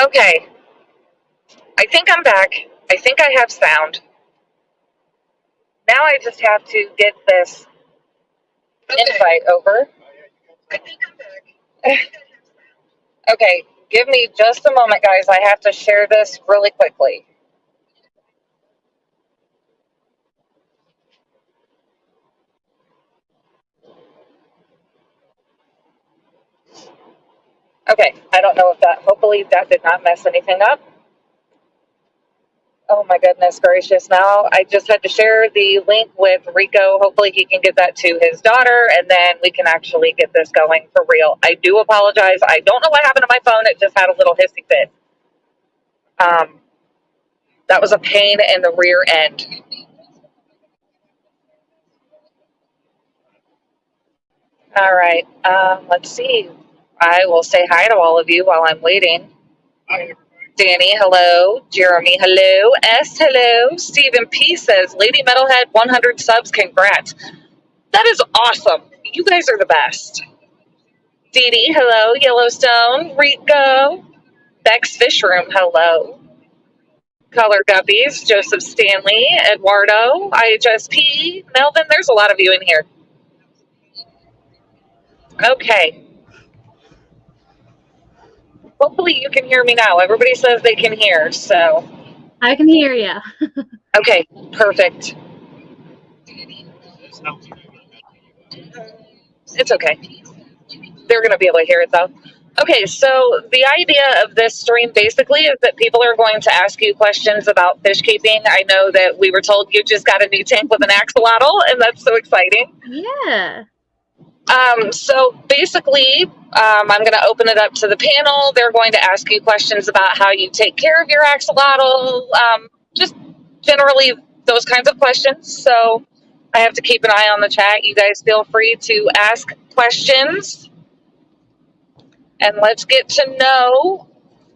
Okay, I think I'm back. I think I have sound. Now I just have to get this invite over. I think I'm back. Okay, give me just a moment, guys. I have to share this really quickly. Okay, I don't know if that, hopefully, that did not mess anything up. Oh my goodness gracious. Now I just had to share the link with Rico. Hopefully he can get that to his daughter and then we can actually get this going for real. I do apologize. I don't know what happened to my phone. It just had a little hissy fit. Um, that was a pain in the rear end. All right. Let's see. I will say hi to all of you while I'm waiting. Danny, hello. Jeremy, hello. S, hello. Stephen P says, Lady Metalhead 100 subs, congrats. That is awesome. You guys are the best. Dee Dee, hello. Yellowstone, Rico. Bex Fish Room, hello. Color Guppies, Joseph Stanley, Eduardo, IHSP, Melvin. There's a lot of you in here. Okay. Hopefully you can hear me now. Everybody says they can hear, so. I can hear you. Okay, perfect. It's okay. They're going to be able to hear it though. Okay, so the idea of this stream basically is that people are going to ask you questions about fish keeping. I know that we were told you just got a new tank with an axolotl, and that's so exciting. Yeah. So basically, I'm going to open it up to the panel. They're going to ask you questions about how you take care of your axolotl, just generally those kinds of questions. So I have to keep an eye on the chat. You guys feel free to ask questions. And let's get to know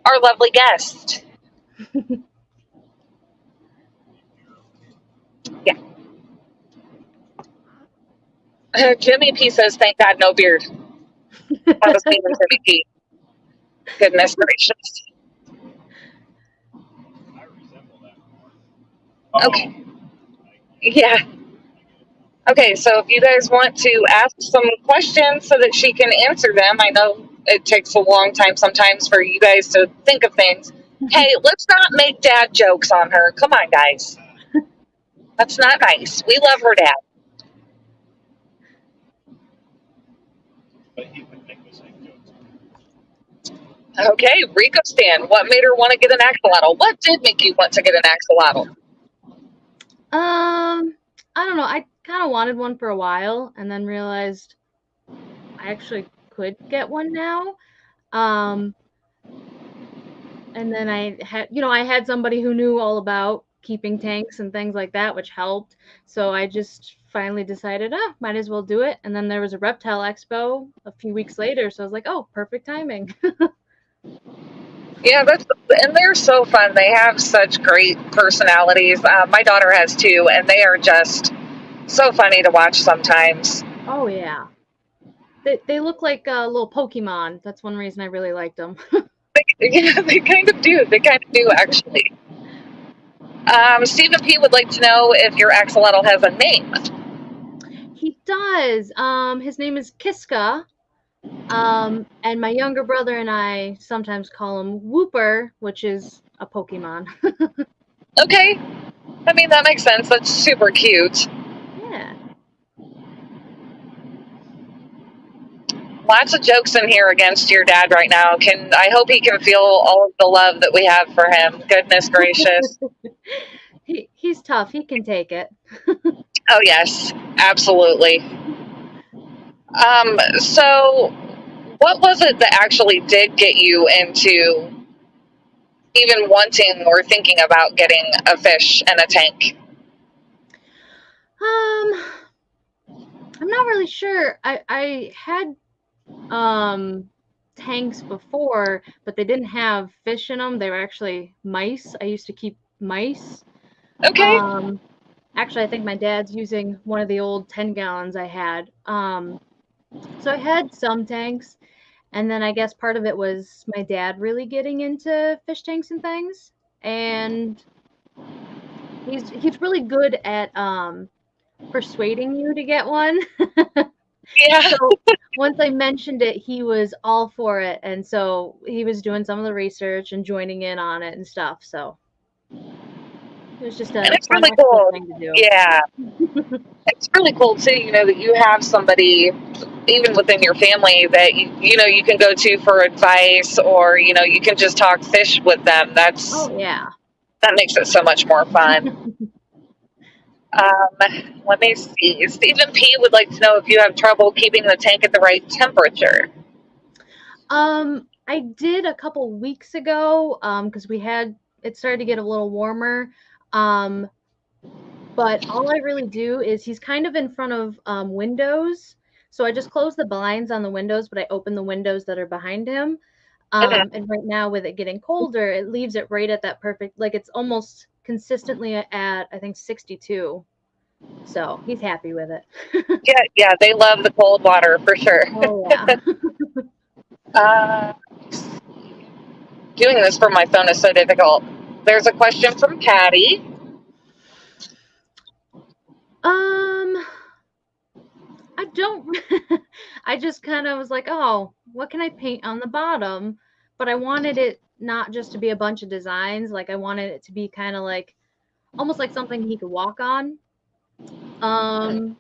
our lovely guest. Yeah. Jimmy P says, thank God no beard. That was me and Jimmy P. Goodness gracious. Okay. Yeah. Okay, so if you guys want to ask some questions so that she can answer them, I know it takes a long time sometimes for you guys to think of things. Hey, let's not make dad jokes on her. Come on, guys. That's not nice. We love her dad. Okay, Rico Stan, what made her want to get an axolotl? What did make you want to get an axolotl? I don't know. I kind of wanted one for a while and then realized I actually could get one now. And then I had somebody who knew all about keeping tanks and things like that, which helped. So I just finally decided, might as well do it. And then there was a reptile expo a few weeks later, so I was like, oh, perfect timing. Yeah, and they're so fun. They have such great personalities. My daughter has two, and they are just so funny to watch sometimes. Oh yeah, they look like little Pokemon. That's one reason I really liked them. Yeah, they kind of do. They kind of do, actually. Stephen P. would like to know if your axolotl has a name. He does. His name is Kiska. And my younger brother and I sometimes call him Whooper, which is a Pokemon. Okay. I mean, that makes sense. That's super cute. Yeah. Lots of jokes in here against your dad right now. I hope he can feel all of the love that we have for him. Goodness gracious. He's tough. He can take it. Oh, yes. Absolutely. So what was it that actually did get you into even wanting or thinking about getting a fish and a tank? I'm not really sure. I had tanks before, but they didn't have fish in them. They were actually mice. I used to keep mice. Okay. Actually, I think my dad's using one of the old 10 gallons I had. So I had some tanks, And then I guess part of it was my dad really getting into fish tanks and things. And he's really good at persuading you to get one. Yeah. So once I mentioned it, he was all for it. And so he was doing some of the research and joining in on it and stuff. So it was just And a it's fun really extra cool. thing to do. Yeah. It's really cool too, that you have somebody even within your family that you can go to for advice, or you can just talk fish with them. Oh yeah. That makes it so much more fun. Let me see. Stephen P would like to know if you have trouble keeping the tank at the right temperature. I did a couple weeks ago, because it started to get a little warmer. But all I really do is he's kind of in front of windows. So I just close the blinds on the windows, but I open the windows that are behind him. And right now, with it getting colder, it leaves it right at that perfect, like it's almost consistently at, I think, 62. So he's happy with it. Yeah, they love the cold water for sure. Oh, yeah. Uh, Doing this from my phone is so difficult. There's a question from Patty. I don't, I just kind of was like, oh, what can I paint on the bottom? But I wanted it not just to be a bunch of designs. Like, I wanted it to be kind of like, almost like something he could walk on. And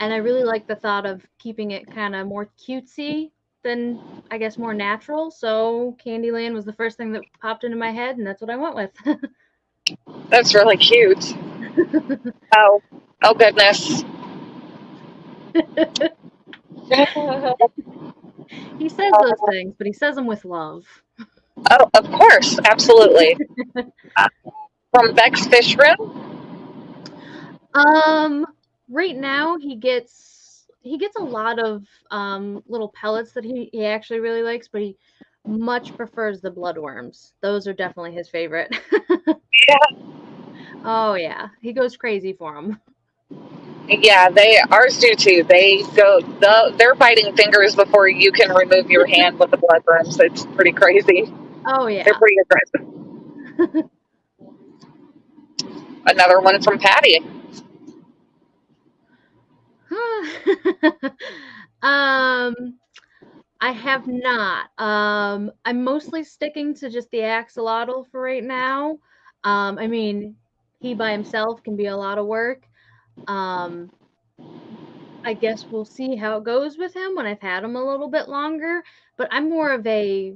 I really like the thought of keeping it kind of more cutesy than, I guess, more natural. So Candyland was the first thing that popped into my head, and that's what I went with. That's really cute. Oh goodness. He says those things, but he says them with love. Oh, of course, absolutely. From Beck's Fish Room. Right now he gets a lot of little pellets that he actually really likes, but he much prefers the bloodworms. Those are definitely his favorite. Yeah, Oh yeah, he goes crazy for them. yeah, ours do too. They're biting fingers before you can remove your hand with the bloodworms. It's pretty crazy. Oh They're yeah. pretty aggressive. Another one from Patty. I have not. I'm mostly sticking to just the axolotl for right now. I mean, he by himself can be a lot of work. Um, I guess we'll see how it goes with him when I've had him a little bit longer. But I'm more of a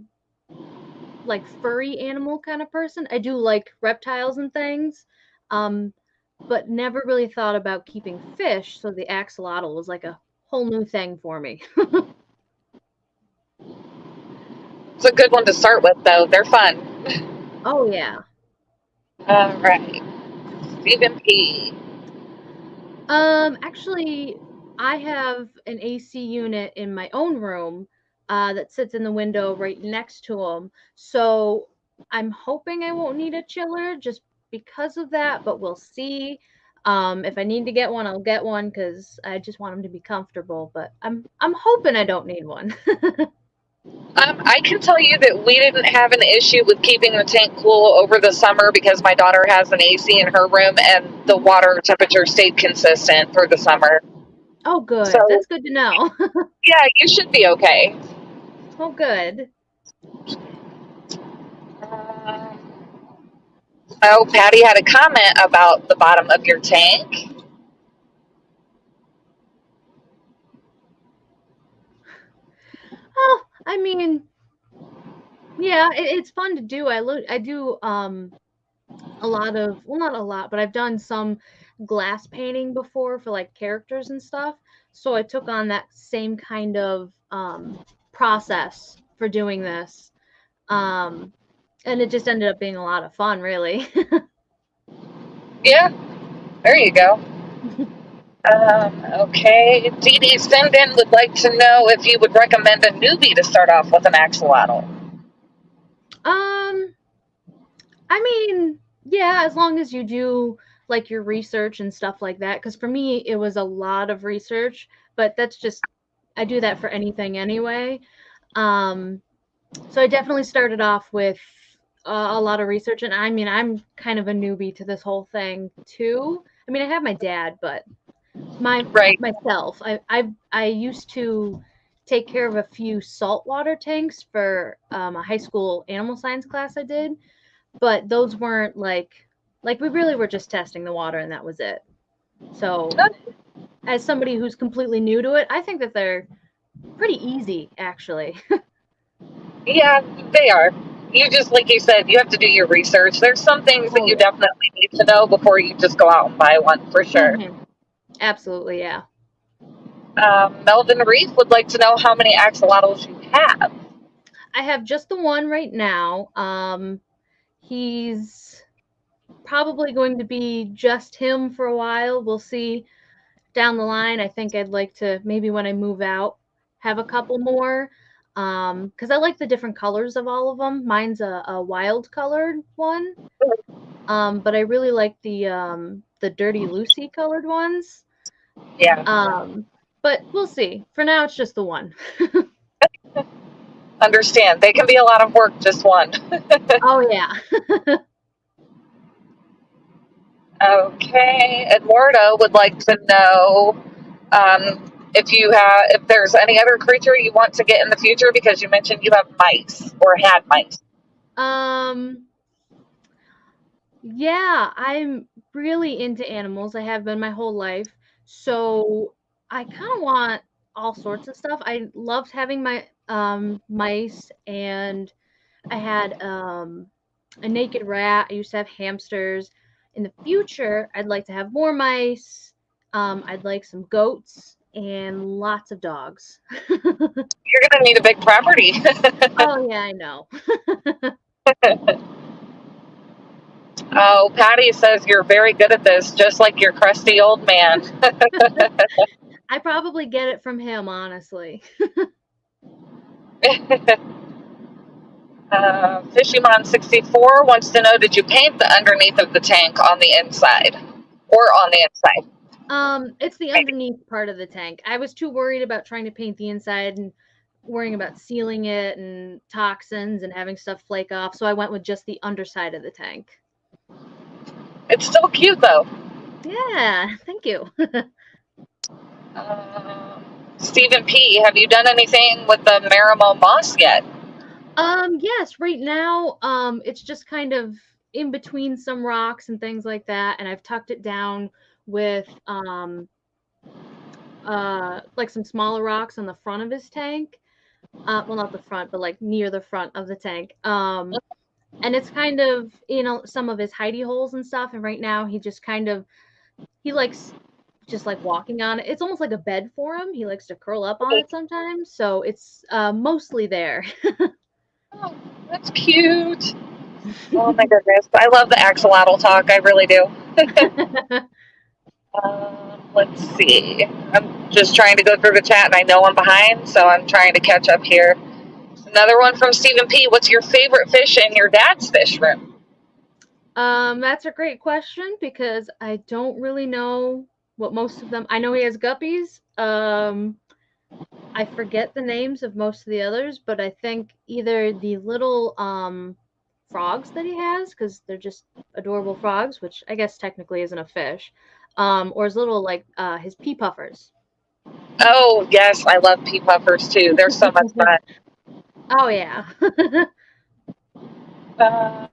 like furry animal kind of person. I do like reptiles and things, but never really thought about keeping fish. So the axolotl was like a whole new thing for me. It's a good one to start with, though. They're fun. Oh yeah. All right. Stephen P. Actually, I have an AC unit in my own room that sits in the window right next to him. So I'm hoping I won't need a chiller just because of that, but we'll see. If I need to get one, I'll get one because I just want him to be comfortable. But I'm hoping I don't need one. I can tell you that we didn't have an issue with keeping the tank cool over the summer because my daughter has an AC in her room and the water temperature stayed consistent through the summer. Oh, So, good. That's good to know. yeah, you should be okay. Oh, good. Oh, Patty had a comment about the bottom of your tank. Oh, I mean, yeah, it's fun to do. I do a lot of, well, not a lot, but I've done some glass painting before for like characters and stuff. So I took on that same kind of process for doing this. And it just ended up being a lot of fun, really. Yeah, there you go. Okay. Dee Dee Senden would like to know if you would recommend a newbie to start off with an axolotl. um, I mean, yeah, as long as you do like your research and stuff like that. Because for me, it was a lot of research, but that's just, I do that for anything anyway. So I definitely started off with a lot of research, and I mean, I'm kind of a newbie to this whole thing too. I mean, I have my dad, but Right. myself, I used to take care of a few saltwater tanks for a high school animal science class I did, but those weren't like we really were just testing the water and that was it. So as somebody who's completely new to it, I think that they're pretty easy actually. Yeah, they are. You just, like you said, you have to do your research. There's some things that Oh you yeah. definitely need to know before you just go out and buy one, for sure. Absolutely, yeah. Melvin Reef would like to know how many axolotls you have. I have just the one right now. He's probably going to be just him for a while. We'll see down the line. I think I'd like to maybe when I move out have a couple more. Because I like the different colors of all of them. Mine's a wild colored one. But I really like the Dirty Lucy colored ones. Yeah, But we'll see. For now, it's just the one. understand. They can be a lot of work, just one. Oh yeah. Okay, Eduardo would like to know if there's any other creature you want to get in the future because you mentioned you have mice or had mice. Um, yeah, I'm really into animals. I have been my whole life. So I kind of want all sorts of stuff. I loved having my mice, and I had a naked rat. I used to have hamsters. In the future, I'd like to have more mice. I'd like some goats and lots of dogs. You're gonna need a big property. Oh yeah, I know. Oh, Patty says you're very good at this, just like your crusty old man. I probably get it from him, honestly. Fishymon64 wants to know, did you paint the underneath of the tank on the inside or on the inside? It's the Maybe. underneath part of the tank. I was too worried about trying to paint the inside and worrying about sealing it and toxins and having stuff flake off, so I went with just the underside of the tank. It's still cute though. Yeah, thank you. Stephen P, have you done anything with the Marimo moss yet? Yes, right now, it's just kind of in between some rocks and things like that, and I've tucked it down with like some smaller rocks on the front of his tank. Well, not the front, but like near the front of the tank. And it's kind of some of his hidey holes and stuff. And right now, he likes just like walking on it. It's almost like a bed for him. He likes to curl up on it sometimes. So it's mostly there. Oh, that's cute. Oh my goodness. I love the axolotl talk. I really do. Let's see. I'm just trying to go through the chat and I know I'm behind, so I'm trying to catch up here. Another one from Stephen P. What's your favorite fish in your dad's fish room? That's a great question because I don't really know what most of them. I know he has guppies. I forget the names of most of the others, but I think either the little frogs that he has, because they're just adorable frogs, which I guess technically isn't a fish, or his little like his pea puffers. Oh, yes. I love pea puffers too. They're so much fun. Oh yeah. Oh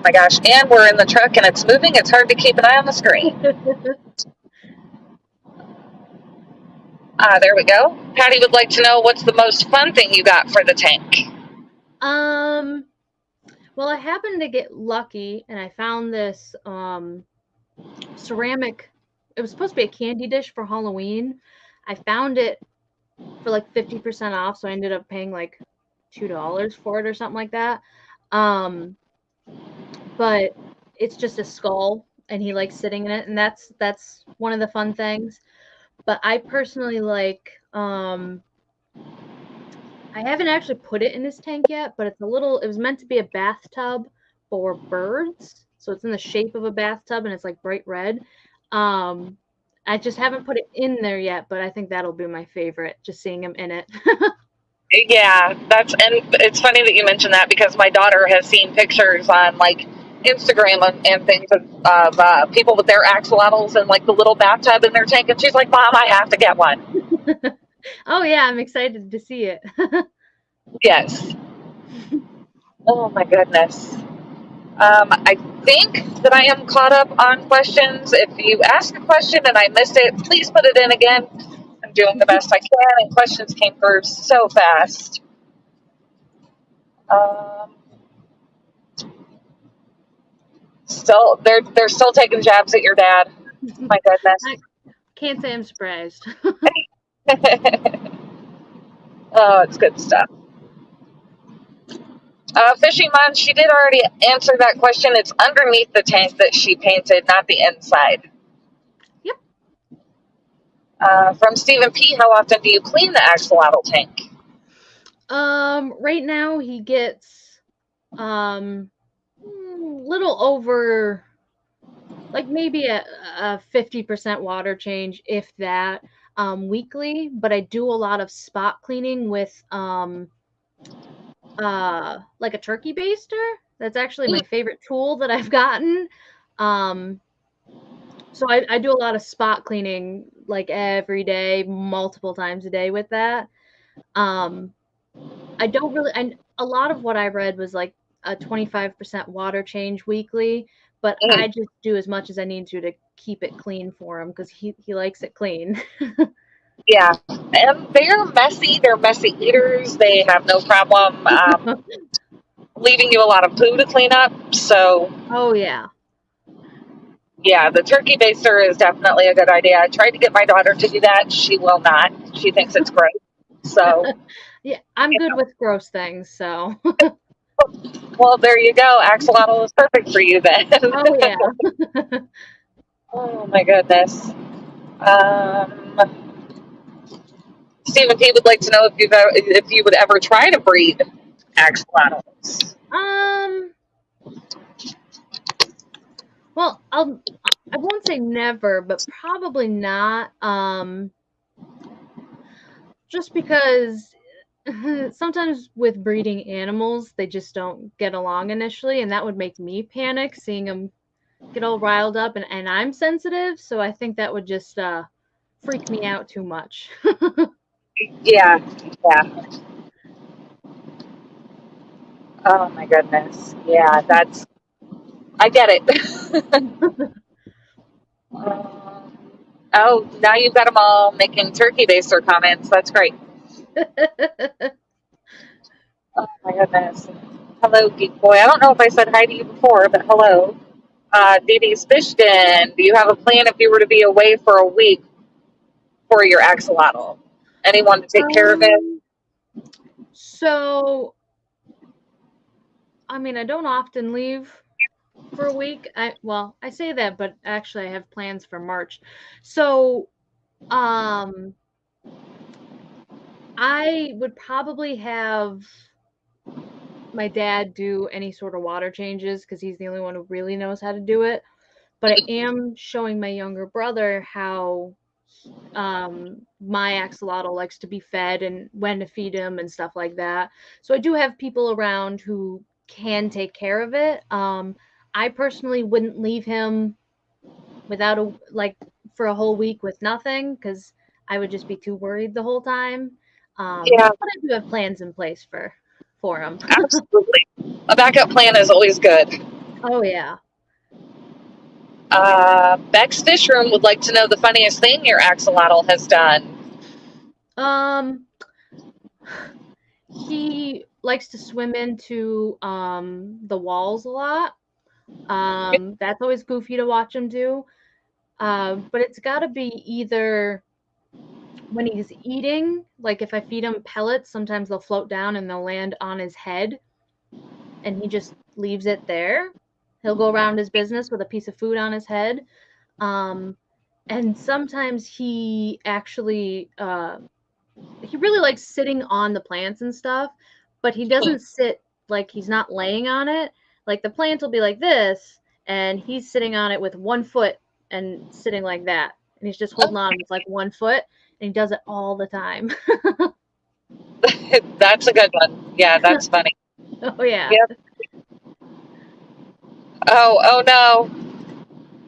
my gosh. And we're in the truck and it's moving. It's hard to keep an eye on the screen. There we go. Patty would like to know, what's the most fun thing you got for the tank? Well, I happened to get lucky and I found this ceramic. It was supposed to be a candy dish for Halloween. I found it for like 50% off, so I ended up paying like $2 for it or something like that. But it's just a skull and he likes sitting in it, and that's one of the fun things. But I personally like I haven't actually put it in this tank yet, but it was meant to be a bathtub for birds. So it's in the shape of a bathtub and it's like bright red. I just haven't put it in there yet, but I think that'll be my favorite, just seeing him in it. Yeah, and it's funny that you mentioned that because my daughter has seen pictures on like Instagram and things of people with their axolotls and like the little bathtub in their tank, and she's like, "Mom, I have to get one." Oh yeah, I'm excited to see it. Yes. Oh my goodness. I think that I am caught up on questions. If you ask a question and I missed it, please put it in again. I'm doing the best I can, and questions came through so fast. Um, Still, they're still taking jabs at your dad. My goodness. I can't say I'm surprised. Oh, it's good stuff. Fishing Mom, she did already answer that question. It's underneath the tank that she painted, not the inside. Yep. From Stephen P, how often do you clean the axolotl tank? Right now he gets little over like maybe a 50% water change, if that, weekly. But I do a lot of spot cleaning with like a turkey baster. That's actually my favorite tool that I've gotten. Um, so I do a lot of spot cleaning like every day, multiple times a day with that. Um, I don't really, and a lot of what I read was like a 25% water change weekly, but I Mm, just do as much as I need to keep it clean for him because he likes it clean. yeah, and they're messy. They're messy eaters. They have no problem leaving you a lot of poo to clean up. So, Oh yeah. yeah, the turkey baster is definitely a good idea. I tried to get my daughter to do that. She will not. She thinks it's gross. So, Yeah, I'm you good know, with gross things, so. well, there you go. Axolotl is perfect for you then. Oh yeah. Oh my goodness. Stephen P would like to know if you would ever try to breed axolotls. Um, well, I won't say never, but probably not. Just because sometimes with breeding animals, they just don't get along initially, and that would make me panic seeing them get all riled up, and I'm sensitive, so I think that would just freak me out too much. Yeah, yeah. Oh my goodness. Yeah, I get it. Oh, now you've got them all making turkey baster comments. That's great. Oh my goodness. Hello, Geek Boy. I don't know if I said hi to you before, but hello. Dee Dee's Fish Den. Do you have a plan if you were to be away for a week for your axolotl? Anyone to take care of it? um, so I mean, I don't often leave for a week. I say that, but actually I have plans for March. So, um I would probably have my dad do any sort of water changes because he's the only one who really knows how to do it. But I am showing my younger brother how my axolotl likes to be fed and when to feed him and stuff like that. So I do have people around who can take care of it. I personally wouldn't leave him without a like for a whole week with nothing because I would just be too worried the whole time. Yeah, But I do have plans in place for him. absolutely. A backup plan is always good. Oh yeah. Beck's Fish Room would like to know the funniest thing your axolotl has done. Um, he likes to swim into the walls a lot. That's always goofy to watch him do. But it's got to be either when he's eating, like if I feed him pellets, sometimes they'll float down and they'll land on his head, and he just leaves it there. He'll go around his business with a piece of food on his head. Um, and sometimes he actually he really likes sitting on the plants and stuff, but he doesn't sit like he's not laying on it. Like the plant will be like this, and he's sitting on it with one foot and sitting like that. And he's just holding on with like one foot, and he does it all the time. That's a good one. Yeah, that's funny. Oh yeah. Yep. Oh no.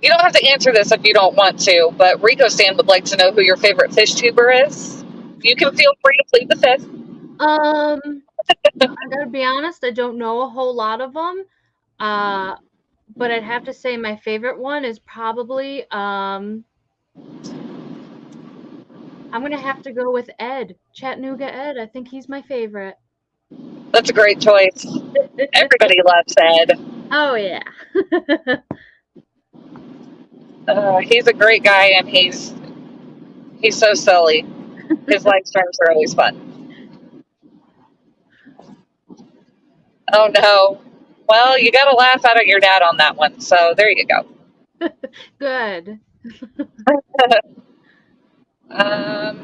You don't have to answer this if you don't want to, but Rico Stan would like to know who your favorite fish tuber is. You can feel free to plead the fifth. I gotta be honest, I don't know a whole lot of them. But I'd have to say my favorite one is probably I'm gonna have to go with Ed, Chattanooga Ed. I think he's my favorite. That's a great choice. Everybody loves Ed. Oh yeah. He's a great guy, and he's so silly. His live streams are always fun. Oh no. Well, you got to laugh out of your dad on that one. So there you go. Good.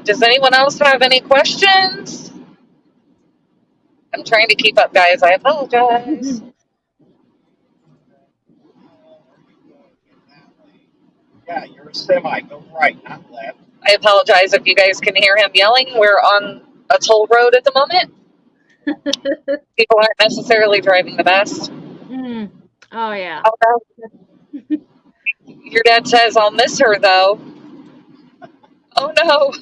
Does anyone else have any questions? I'm trying to keep up, guys. I apologize. Yeah, you're a semi. Go right, not left. I apologize if you guys can hear him yelling. We're on a toll road at the moment. People aren't necessarily driving the best. Oh yeah. Oh, no. Your dad says, I'll miss her though. Oh no.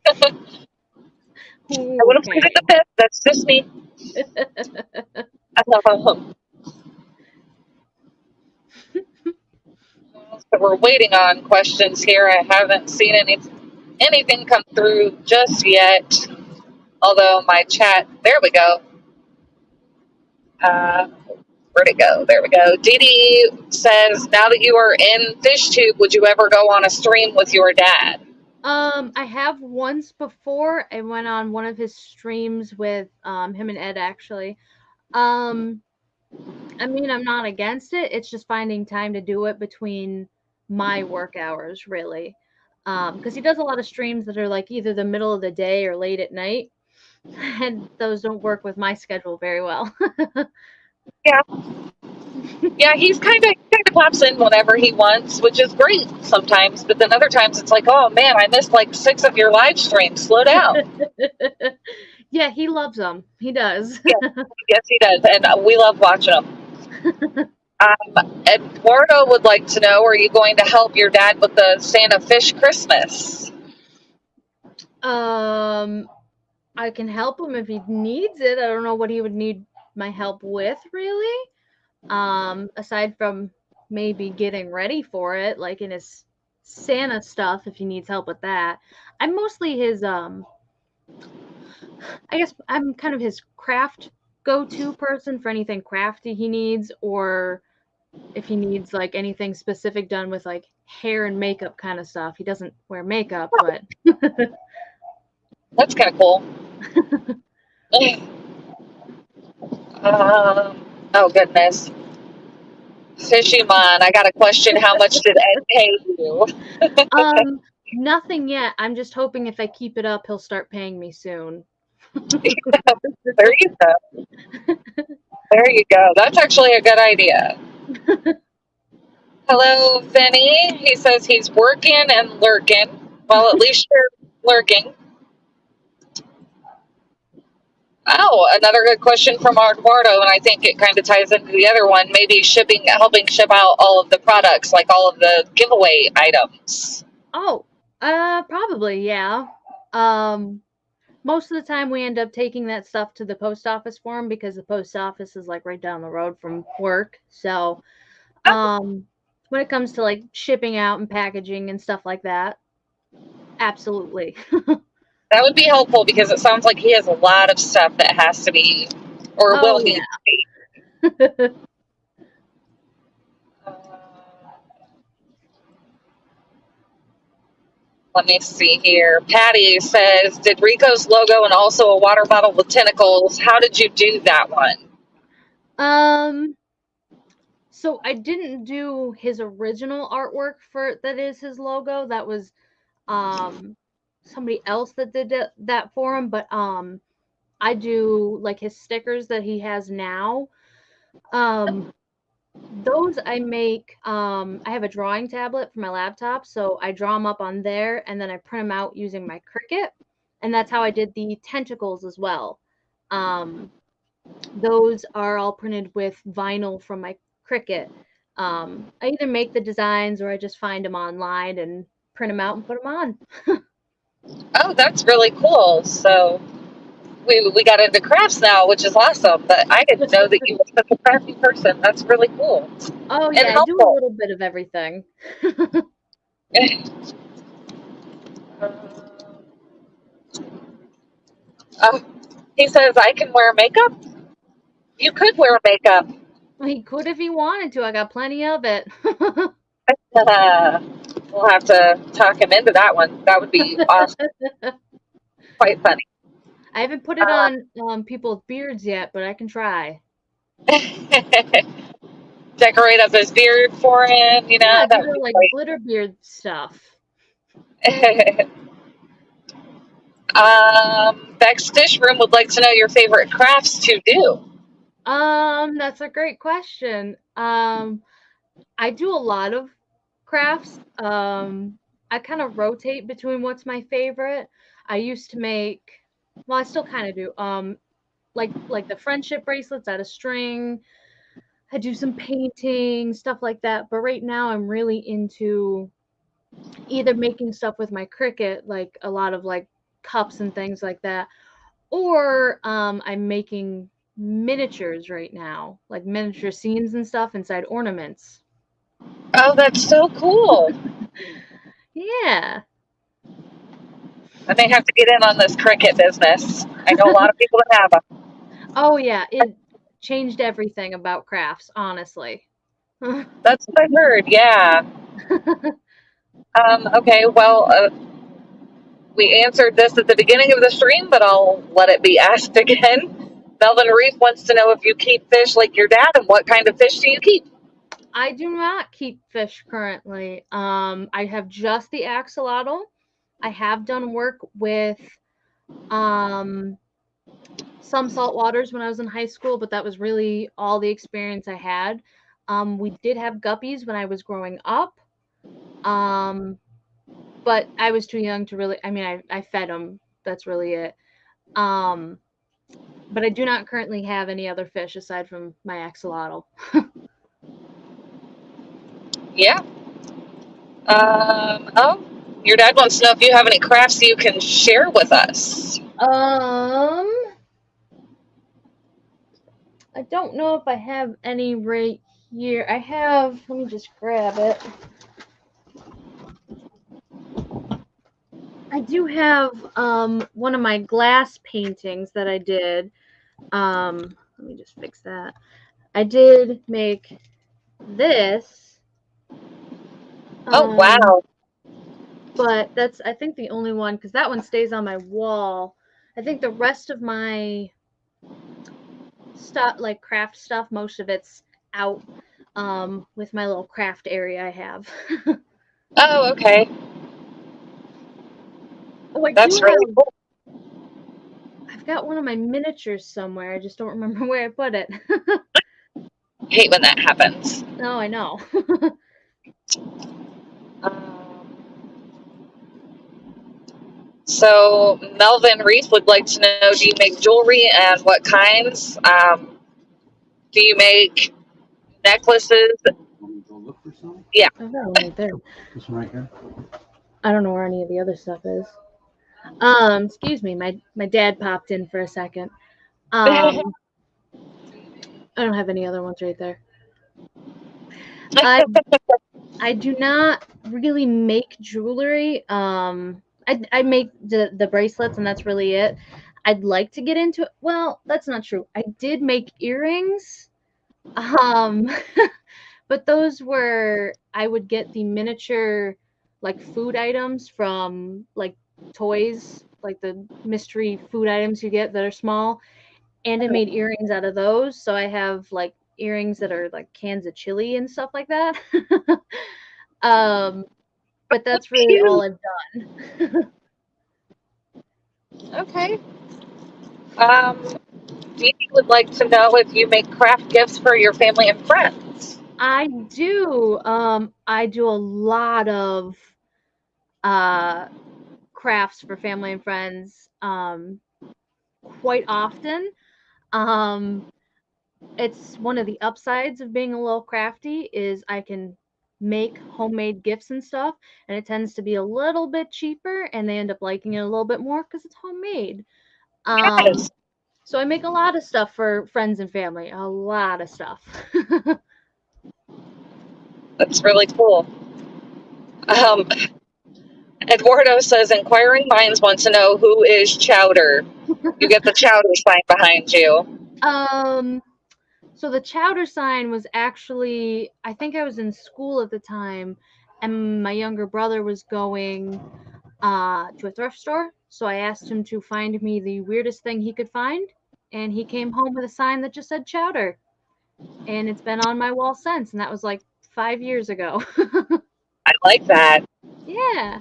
I would have pleaded the fifth. That's just me. So we're waiting on questions here. I haven't seen anything come through just yet. Although my chat, there we go. Where'd it go? There we go. Dee Dee says, now that you are in FishTube, would you ever go on a stream with your dad? I have once before. I went on one of his streams with him and Ed actually. I mean, I'm not against it. It's just finding time to do it between my work hours, really. Because he does a lot of streams that are like either the middle of the day or late at night, and those don't work with my schedule very well. Yeah. Yeah, he's kind of pops in whenever he wants, which is great sometimes. But then other times it's like, oh man, I missed like 6 of your live streams. Slow down. Yeah, he loves them. He does. Yes, he does, and we love watching them. Eduardo would like to know: are you going to help your dad with the Santa Fish Christmas? I can help him if he needs it. I don't know what he would need my help with, really. Aside from maybe getting ready for it, like in his Santa stuff, if he needs help with that. I'm mostly his I guess I'm kind of his craft go-to person for anything crafty he needs, or if he needs like anything specific done with like hair and makeup kind of stuff. He doesn't wear makeup, but That's kind of cool. Oh goodness. Fishymon, I got a question. How much did Ed pay you? Nothing yet. I'm just hoping if I keep it up, he'll start paying me soon. There you go. There you go. That's actually a good idea. Hello, Vinny. He says he's working and lurking. Well, at least you're lurking. Oh, another good question from Eduardo, and I think it kind of ties into the other one. Maybe helping ship out all of the products, like all of the giveaway items. Oh, probably, yeah. Most of the time we end up taking that stuff to the post office for him because the post office is like right down the road from work. So, when it comes to like shipping out and packaging and stuff like that, absolutely. That would be helpful because it sounds like he has a lot of stuff that has to be, or will need to be. Let me see here. Patty says, did Rico's logo and also a water bottle with tentacles? How did you do that one? So I didn't do his original artwork that is his logo. That was somebody else that did that for him, but I do like his stickers that he has now. Those I make, I have a drawing tablet for my laptop, so I draw them up on there and then I print them out using my Cricut. and that's how I did the tentacles as well. Those are all printed with vinyl from my Cricut. I either make the designs or I just find them online and print them out and put them on. Oh, that's really cool. So we got into crafts now, which is awesome. But I didn't know that you were such a crafty person. That's really cool Oh and yeah, I do a helpful. little bit of everything. Oh, he says I can wear makeup. You could wear makeup. He could if he wanted to. I got plenty of it. We'll have to talk him into that one. That would be awesome. Quite funny. I haven't put it on people's beards yet, but I can try. Decorate up his beard for him, you know. Yeah, That do would the be like glitter beard stuff. great. Beck's Dish Room would like to know your favorite crafts to do. That's a great question. I do a lot of crafts. I kind of rotate between what's my favorite. I used to make, well, I still kind of do. Like the friendship bracelets out of string. I do some painting, stuff like that. But right now, I'm really into either making stuff with my Cricut, like a lot of like cups and things like that, or I'm making miniatures right now, like miniature scenes and stuff inside ornaments. Oh, that's so cool. Yeah. I may have to get in on this Cricut business. I know a lot of people that have them. Oh yeah, it changed everything about crafts, honestly. That's what I heard. Yeah. Okay. Well, we answered this at the beginning of the stream, but I'll let it be asked again. Melvin Reef wants to know if you keep fish like your dad, and what kind of fish do you keep? I do not keep fish currently. I have just the axolotl. I have done work with some saltwaters when I was in high school, but that was really all the experience I had. We did have guppies when I was growing up, but I was too young to really. I mean, I fed them. That's really it. Um, but I do not currently have any other fish aside from my axolotl. Yeah. Oh, your dad wants to know if you have any crafts you can share with us. I don't know if I have any right here. I have. Let me just grab it. I do have one of my glass paintings that I did. Let me just fix that. I did make this. Oh, wow. But that's, I think, the only one, because that one stays on my wall. I think the rest of my stuff, like craft stuff, most of it's out with my little craft area I have. Oh, okay. Oh, I That's do really have. cool. I've got one of my miniatures somewhere. I just don't remember where I put it. Hate when that happens. No, I know. So Melvin Reese would like to know: do you make jewelry, and what kinds? Do you make necklaces? Want me to go look for some? Yeah. I've got one right there. This one right here? I don't know where any of the other stuff is. Excuse me, my dad popped in for a second. I don't have any other ones right there. I do not really make jewelry. I make the bracelets, and that's really it. I'd like to get into it. Well, that's not true. I did make earrings. But those were, I would get the miniature like food items from like toys, like the mystery food items you get that are small, and I made earrings out of those. So I have like earrings that are like cans of chili and stuff like that. But that's really all I've done. Okay. Dee would like to know if you make craft gifts for your family and friends. I do. I do a lot of crafts for family and friends quite often. It's one of the upsides of being a little crafty is I can make homemade gifts and stuff, and it tends to be a little bit cheaper, and they end up liking it a little bit more because it's homemade. Yes, So I make a lot of stuff for friends and family, a lot of stuff. that's really cool. Um, Eduardo says, inquiring minds want to know who is Chowder. You get the Chowder sign behind you. So the chowder sign was actually, I think I was in school at the time, and my younger brother was going to a thrift store. So I asked him to find me the weirdest thing he could find, and he came home with a sign that just said chowder. And it's been on my wall since, and that was like 5 years ago. I like that. Yeah.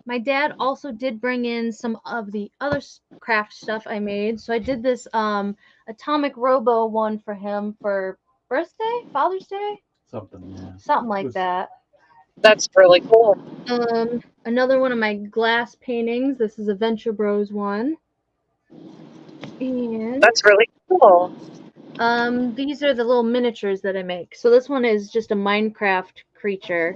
My dad also did bring in some of the other craft stuff I made. So I did this Atomic Robo one for him for birthday, Father's Day, Something, yeah. something like that. That's really cool. Another one of my glass paintings. This is a Venture Bros one. And That's really cool. these are the little miniatures that I make. So this one is just a Minecraft creature.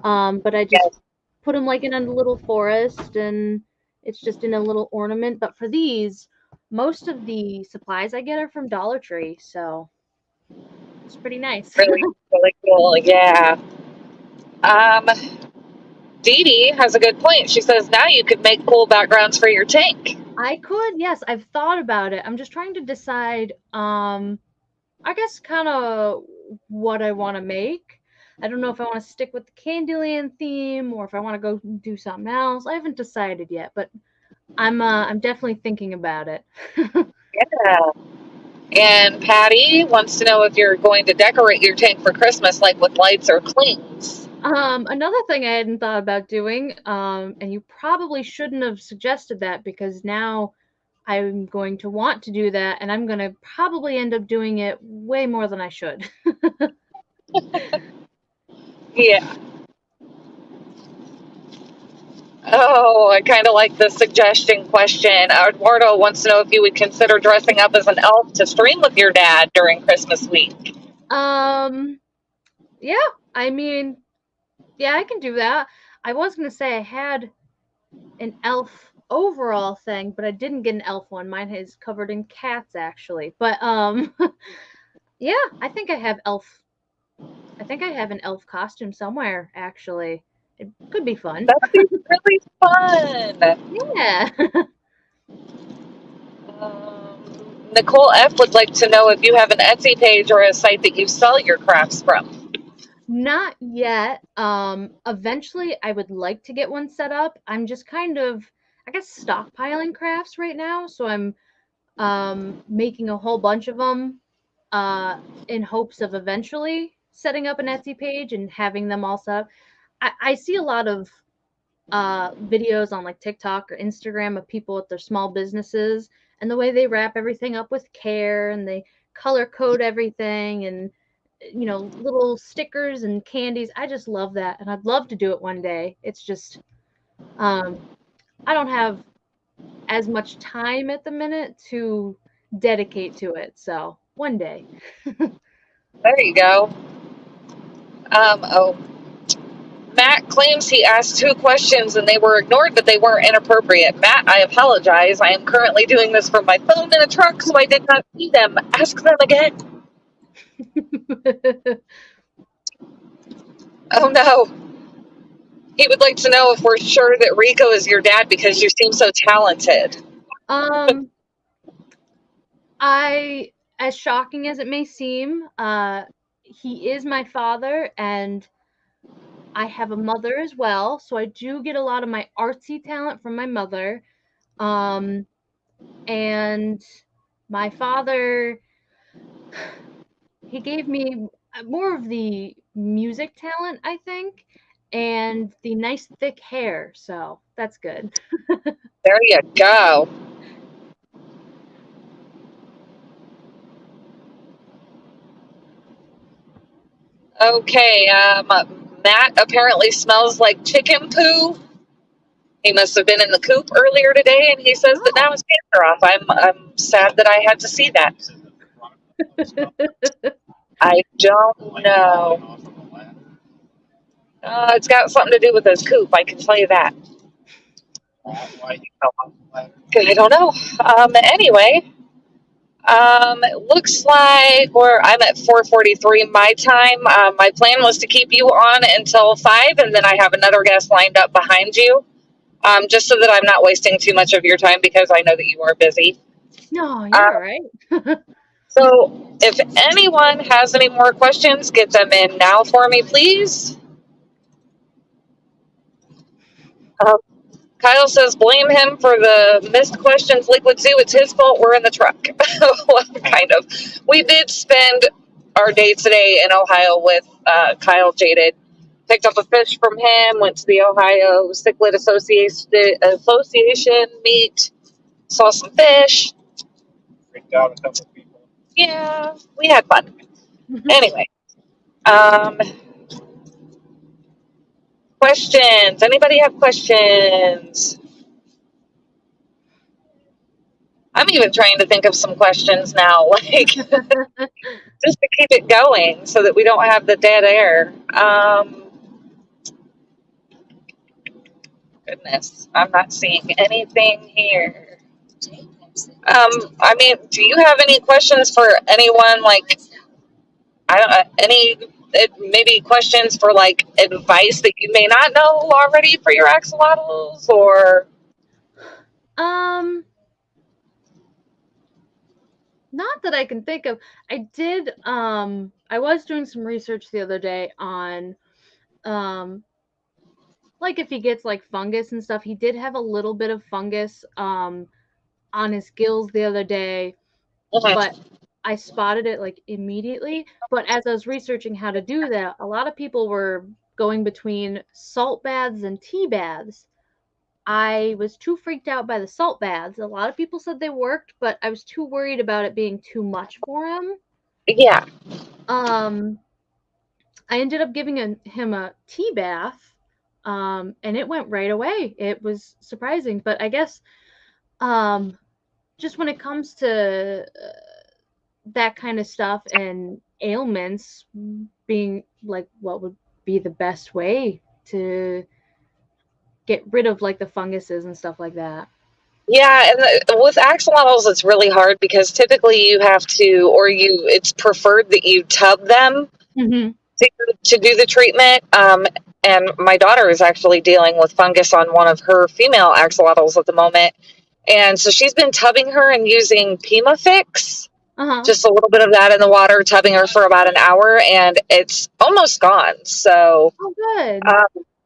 But I just Yes. put them like in a little forest, and it's just in a little ornament. But for these, most of the supplies I get are from Dollar Tree, so it's pretty nice. Really, really cool. Yeah. Dee Dee has a good point. She says now you could make cool backgrounds for your tank. I could, yes, I've thought about it. I'm just trying to decide, I guess kind of what I want to make. I don't know if I want to stick with the Candyland theme or if I want to go do something else. I haven't decided yet, but I'm definitely thinking about it. Yeah. And Patty wants to know if you're going to decorate your tank for Christmas, like with lights or clings. Another thing I hadn't thought about doing, and you probably shouldn't have suggested that because now I'm going to want to do that, and I'm going to probably end up doing it way more than I should. Yeah. Oh, I kind of like the suggestion question. Eduardo wants to know if you would consider dressing up as an elf to stream with your dad during Christmas week. Yeah, I mean, yeah, I can do that. I was going to say I had an elf overall thing, but I didn't get an elf one. Mine is covered in cats, actually. But, yeah, I think I have an elf costume somewhere, actually. It could be fun. That'd be really fun. Yeah. Nicole F would like to know if you have an Etsy page or a site that you sell your crafts from. Not yet. Eventually I would like to get one set up. I'm just kind of, I guess, stockpiling crafts right now, so I'm making a whole bunch of them in hopes of eventually setting up an Etsy page and having them all set up. I see a lot of videos on like TikTok or Instagram of people with their small businesses and the way they wrap everything up with care and they color code everything and little stickers and candies. I just love that, and I'd love to do it one day. It's just I don't have as much time at the minute to dedicate to it, so one day. There you go. Matt claims he asked 2 questions and they were ignored, but they weren't inappropriate. Matt, I apologize. I am currently doing this from my phone in a truck, so I did not see them. Ask them again. Oh no. He would like to know if we're sure that Rico is your dad because you seem so talented. As shocking as it may seem, he is my father, and I have a mother as well, so I do get a lot of my artsy talent from my mother. And my father, he gave me more of the music talent, I think, and the nice thick hair, so that's good. There you go. Okay, Matt apparently smells like chicken poo. He must have been in the coop earlier today, and he says that now his pants are off. I'm sad that I had to see that. Is it the front of the stuff? I don't Like know. falling off of a ladder? It's got something to do with his coop. I can tell you that. Why he fell off the ladder? I don't know. Anyway, it looks like I'm at 4:43 my time. My plan was to keep you on until 5, and then I have another guest lined up behind you, just so that I'm not wasting too much of your time because I know that you are busy. No, you're all right. So if anyone has any more questions, get them in now for me, please. Kyle says, blame him for the missed questions, Liquid Zoo. It's his fault. We're in the truck. Well, kind of. We did spend our day today in Ohio with Kyle Jaded. Picked up a fish from him, went to the Ohio Cichlid Association meet, saw some fish. Freaked out a couple of people. Yeah, we had fun. Anyway, questions. Anybody have questions? I'm even trying to think of some questions now, like just to keep it going so that we don't have the dead air. Goodness, I'm not seeing anything here. I mean, do you have any questions for anyone? Like, I don't maybe questions for like advice that you may not know already for your axolotls, or Not that I can think of. I did I was doing some research the other day on like if he gets like fungus and stuff. He did have a little bit of fungus on his gills the other day, but I spotted it like immediately. But as I was researching how to do that, a lot of people were going between salt baths and tea baths. I was too freaked out by the salt baths. A lot of people said they worked, but I was too worried about it being too much for him. yeah. I ended up giving him a tea bath, and it went right away. It was surprising, but I guess just when it comes to that kind of stuff and ailments, being like what would be the best way to get rid of like the funguses and stuff like that. Yeah, and with axolotls, it's really hard because typically you have to, or it's preferred that you tub them to do the treatment. And my daughter is actually dealing with fungus on one of her female axolotls at the moment. And so she's been tubbing her and using PimaFix, just a little bit of that in the water, tubbing her for about an hour, and it's almost gone. So, good.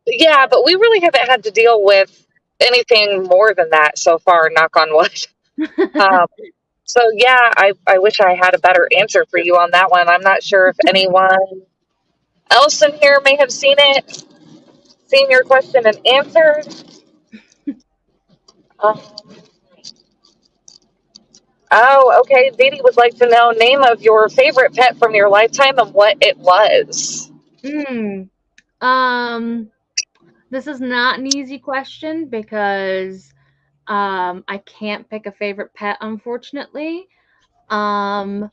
Yeah, but we really haven't had to deal with anything more than that so far, knock on wood. So yeah, I wish I had a better answer for you on that one. I'm not sure if anyone else in here may have seen your question and answered. Oh, okay. Dee Dee would like to know name of your favorite pet from your lifetime and what it was. This is not an easy question because I can't pick a favorite pet, unfortunately. I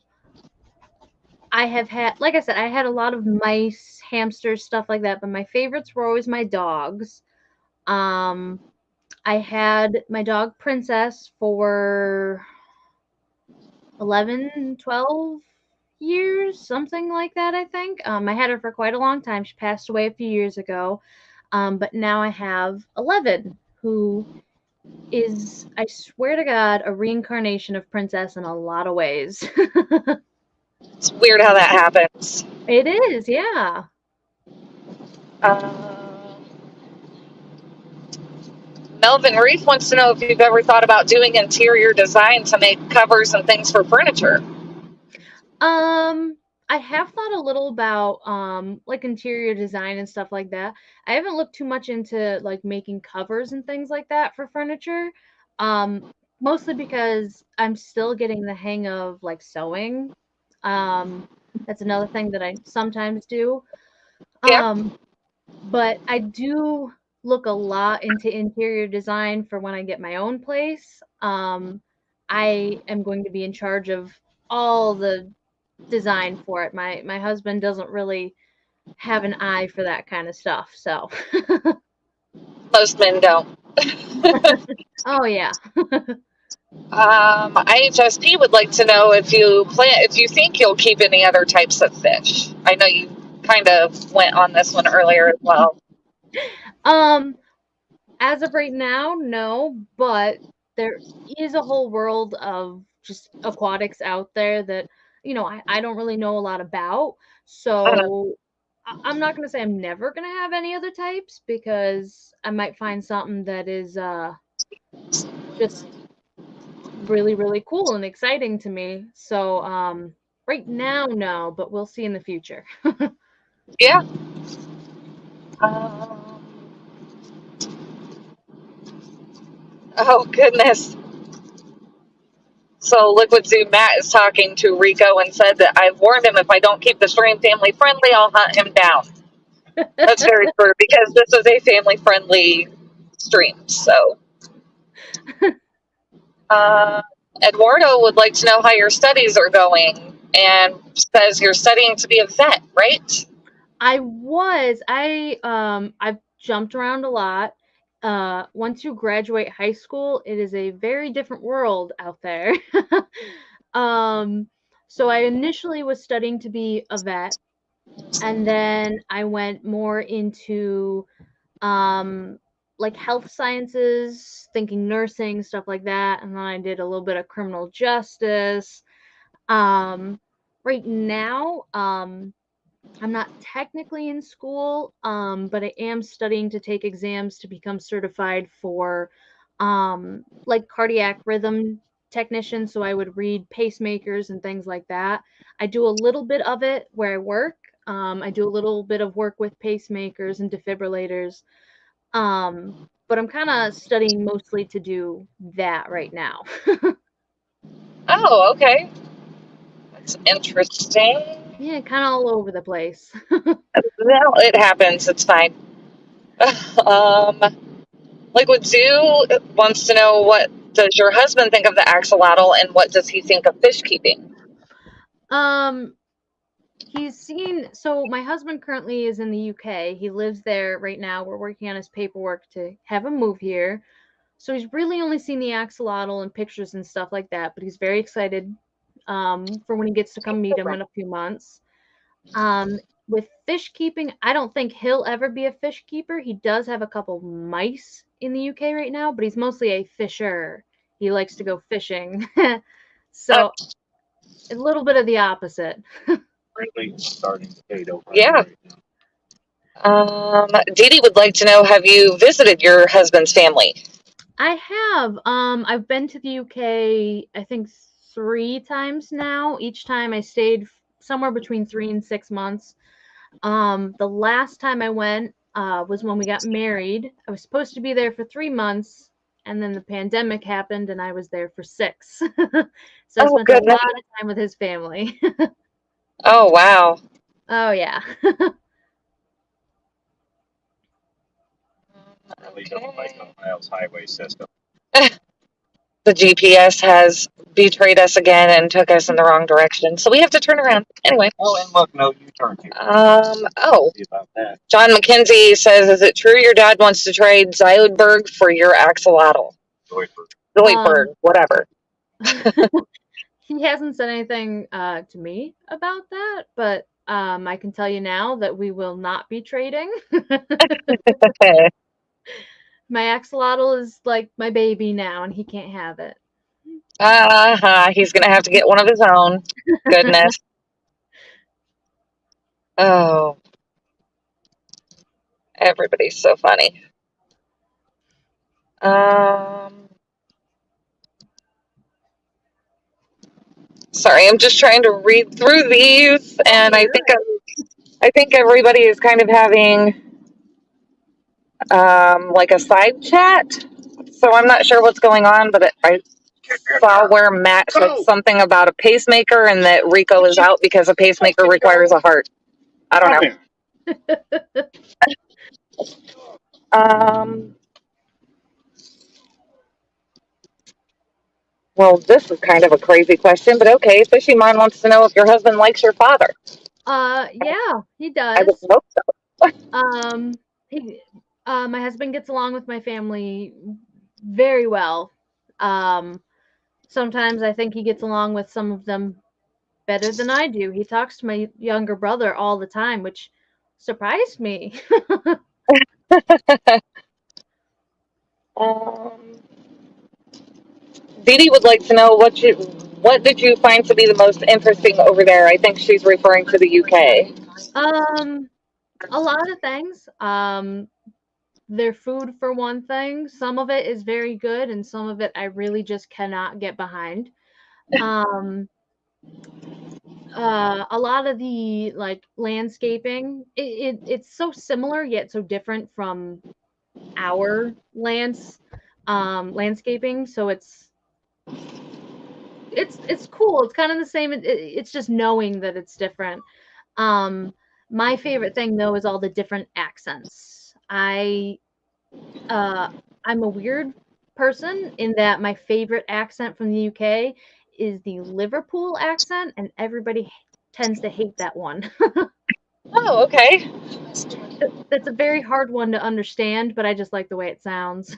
have had, like I said, I had a lot of mice, hamsters, stuff like that, but my favorites were always my dogs. I had my dog Princess for 11, 12 years, something like that, I think. I had her for quite a long time. She passed away a few years ago. But now I have 11, who is, I swear to God, a reincarnation of Princess in a lot of ways. It's weird how that happens. It is, yeah. Melvin Reef wants to know if you've ever thought about doing interior design to make covers and things for furniture. I have thought a little about like interior design and stuff like that. I haven't looked too much into like making covers and things like that for furniture. Mostly because I'm still getting the hang of like sewing. That's another thing that I sometimes do. Yeah. But I do look a lot into interior design for when I get my own place. I am going to be in charge of all the design for it. My husband doesn't really have an eye for that kind of stuff, so Most men don't. oh yeah. IHSP would like to know if you think you'll keep any other types of fish. I know you kind of went on this one earlier as well. As of right now, no, but there is a whole world of just aquatics out there that, I don't really know a lot about. So I'm not going to say I'm never going to have any other types because I might find something that is just really, really cool and exciting to me. So right now, no, but we'll see in the future. Yeah. Um, oh goodness. So Liquid Zoo Matt is talking to Rico and said that I've warned him if I don't keep the stream family friendly, I'll hunt him down. That's very true because this is a family friendly stream. So, Eduardo would like to know how your studies are going and says you're studying to be a vet, right? I've jumped around a lot. Once you graduate high school, it is a very different world out there. So I initially was studying to be a vet, and then I went more into like health sciences, thinking nursing, stuff like that, and then I did a little bit of criminal justice. Right now, I'm not technically in school, but I am studying to take exams to become certified for like cardiac rhythm technician. So I would read pacemakers and things like that. I do a little bit of it where I work. I do a little bit of work with pacemakers and defibrillators. But I'm kind of studying mostly to do that right now. Oh, okay. That's interesting. Yeah, kind of all over the place. Well, it happens. It's fine. um, Liquid Zoo wants to know what does your husband think of the axolotl and what does he think of fish keeping? Um, so my husband currently is in the UK. He lives there right now. We're working on his paperwork to have him move here. So he's really only seen the axolotl and pictures and stuff like that, but he's very excited for when he gets to come meet him in a few months. With fish keeping, I don't think he'll ever be a fish keeper. He does have a couple mice in the UK right now, but he's mostly a fisher. He likes to go fishing. So a little bit of the opposite. Really starting to fade over. Yeah. Right now. Dee Dee would like to know, have you visited your husband's family? I have. I've been to the UK, I think 3 times now. Each time I stayed somewhere between 3 and 6 months. The last time I went was when we got married. I was supposed to be there for 3 months, and then the pandemic happened, and I was there for 6. So I Oh, spent a goodness. lot of time with his family. Oh, wow. Oh, yeah. Really don't like Ohio's highway system. The GPS has betrayed us again and took us in the wrong direction, so we have to turn around. Anyway. Oh, and look, no U-turn here. See about that. John McKenzie says, is it true your dad wants to trade Zoidberg for your axolotl? Zoidberg, whatever. He hasn't said anything to me about that, but I can tell you now that we will not be trading. My axolotl is like my baby now, and he can't have it. He's going to have to get one of his own. Goodness. Oh. Everybody's so funny. Sorry, I'm just trying to read through these, and I think everybody is kind of having like a side chat. So I'm not sure what's going on, but I saw where Matt said something about a pacemaker and that Rico is out because a pacemaker requires a heart. I don't know. Um, well, this is kind of a crazy question, but okay. Fishy Mind wants to know if your husband likes your father. Yeah, he I would does. hope so. Um, he, my husband gets along with my family very well. Um, Sometimes I think he gets along with some of them better than I do. He talks to my younger brother all the time, which surprised me. Um, Dee Dee would like to know what did you find to be the most interesting over there? I think she's referring to the UK. A lot of things. Their food for one thing. Some of it is very good, and some of it I really just cannot get behind. Um, a lot of the like landscaping, it's so similar yet so different from our landscaping. So it's cool. It's kind of the same. It's just knowing that it's different. Um, my favorite thing though is all the different accents. Uh, I'm a weird person in that my favorite accent from the UK is the Liverpool accent, and everybody tends to hate that one. Oh, okay. That's a very hard one to understand, but I just like the way it sounds.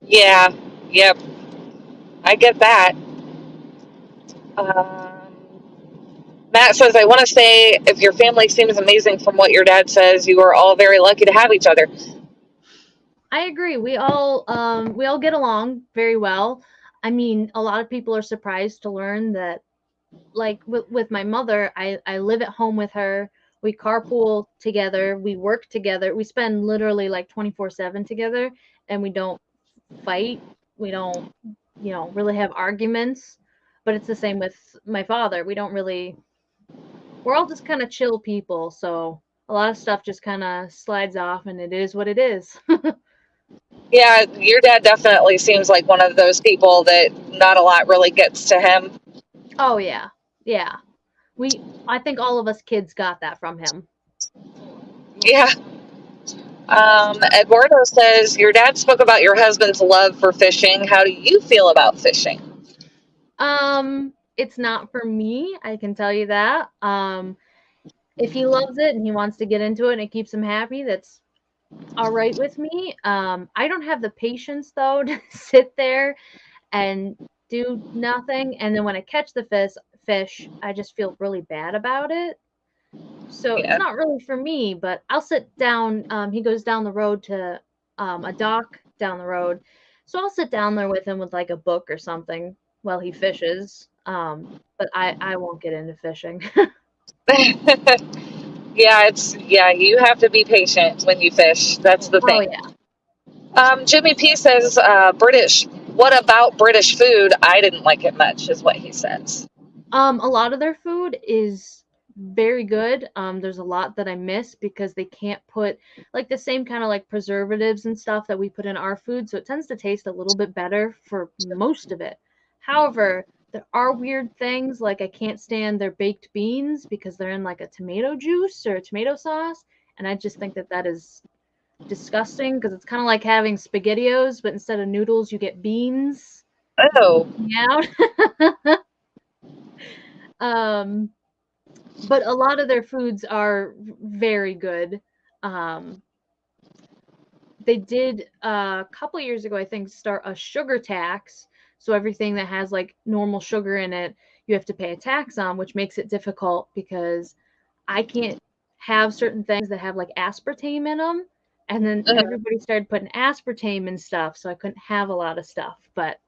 Yeah. Yep. I get that. Um, Matt says, I want to say, if your family seems amazing from what your dad says, you are all very lucky to have each other. I agree. We all get along very well. I mean, a lot of people are surprised to learn that like with my mother, I live at home with her. We carpool together, we work together. We spend literally like 24/7 together, and we don't fight. We don't, really have arguments. But it's the same with my father. We're all just kind of chill people, so a lot of stuff just kind of slides off and it is what it is. Yeah, your dad definitely seems like one of those people that not a lot really gets to him. Oh yeah. Yeah. I think all of us kids got that from him. Yeah. Eduardo says, your dad spoke about your husband's love for fishing. How do you feel about fishing? It's not for me, I can tell you that. If he loves it and he wants to get into it and it keeps him happy, that's all right with me. I don't have the patience though to sit there and do nothing, and then when I catch the fish, I just feel really bad about it. So it's Yeah. not really for me, but I'll sit down. He goes down the road to a dock down the road. So I'll sit down there with him with like a book or something while he fishes. But I won't get into fishing. Yeah, you have to be patient when you fish. That's the Oh thing. yeah. Jimmy P says, British. What about British food? I didn't like it much, is what he says. A lot of their food is very good. There's a lot that I miss because they can't put like the same kind of like preservatives and stuff that we put in our food, so it tends to taste a little bit better for most of it. However, there are weird things like I can't stand their baked beans because they're in like a tomato juice or a tomato sauce, and I just think that that is disgusting because it's kind of like having spaghettios, but instead of noodles, you get beans. Oh, Yeah. um but a lot of their foods are very good. Um, they did a couple years ago, I think, start a sugar tax. So everything that has like normal sugar in it, you have to pay a tax on, which makes it difficult because I can't have certain things that have like aspartame in them. And then everybody started putting aspartame in stuff, so I couldn't have a lot of stuff. But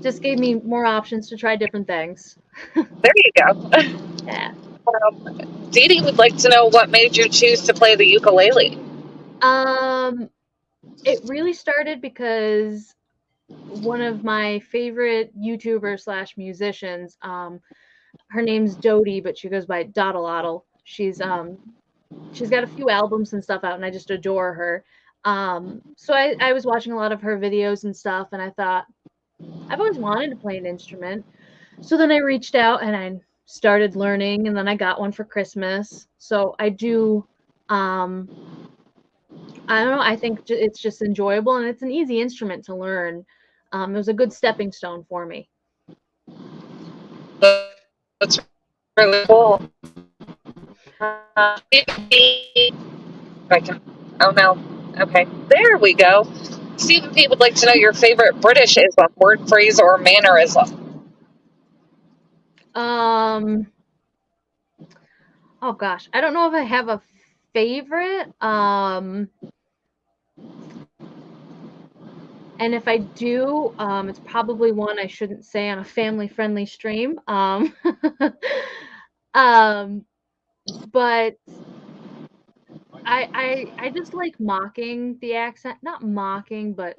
just gave me more options to try different things. there you go. Yeah. Dee Dee would like to know what made you choose to play the ukulele. It really started because one of my favorite YouTubers slash musicians, her name's Dodie, but she goes by Dottalottle. She's got a few albums and stuff out, and I just adore her. So I was watching a lot of her videos and stuff, and I thought I've always wanted to play an instrument. So then I reached out and I started learning, and then I got one for Christmas. So I do I don't know. I think it's just enjoyable and it's an easy instrument to learn. It was a good stepping stone for me. That's really cool. Oh no. Okay, there we go. Stephen P would like to know your favorite Britishism, word, phrase, or mannerism. Oh gosh, I don't know if I have a favorite. And if I do, it's probably one I shouldn't say on a family-friendly stream. But I just like mocking the accent. Not mocking, but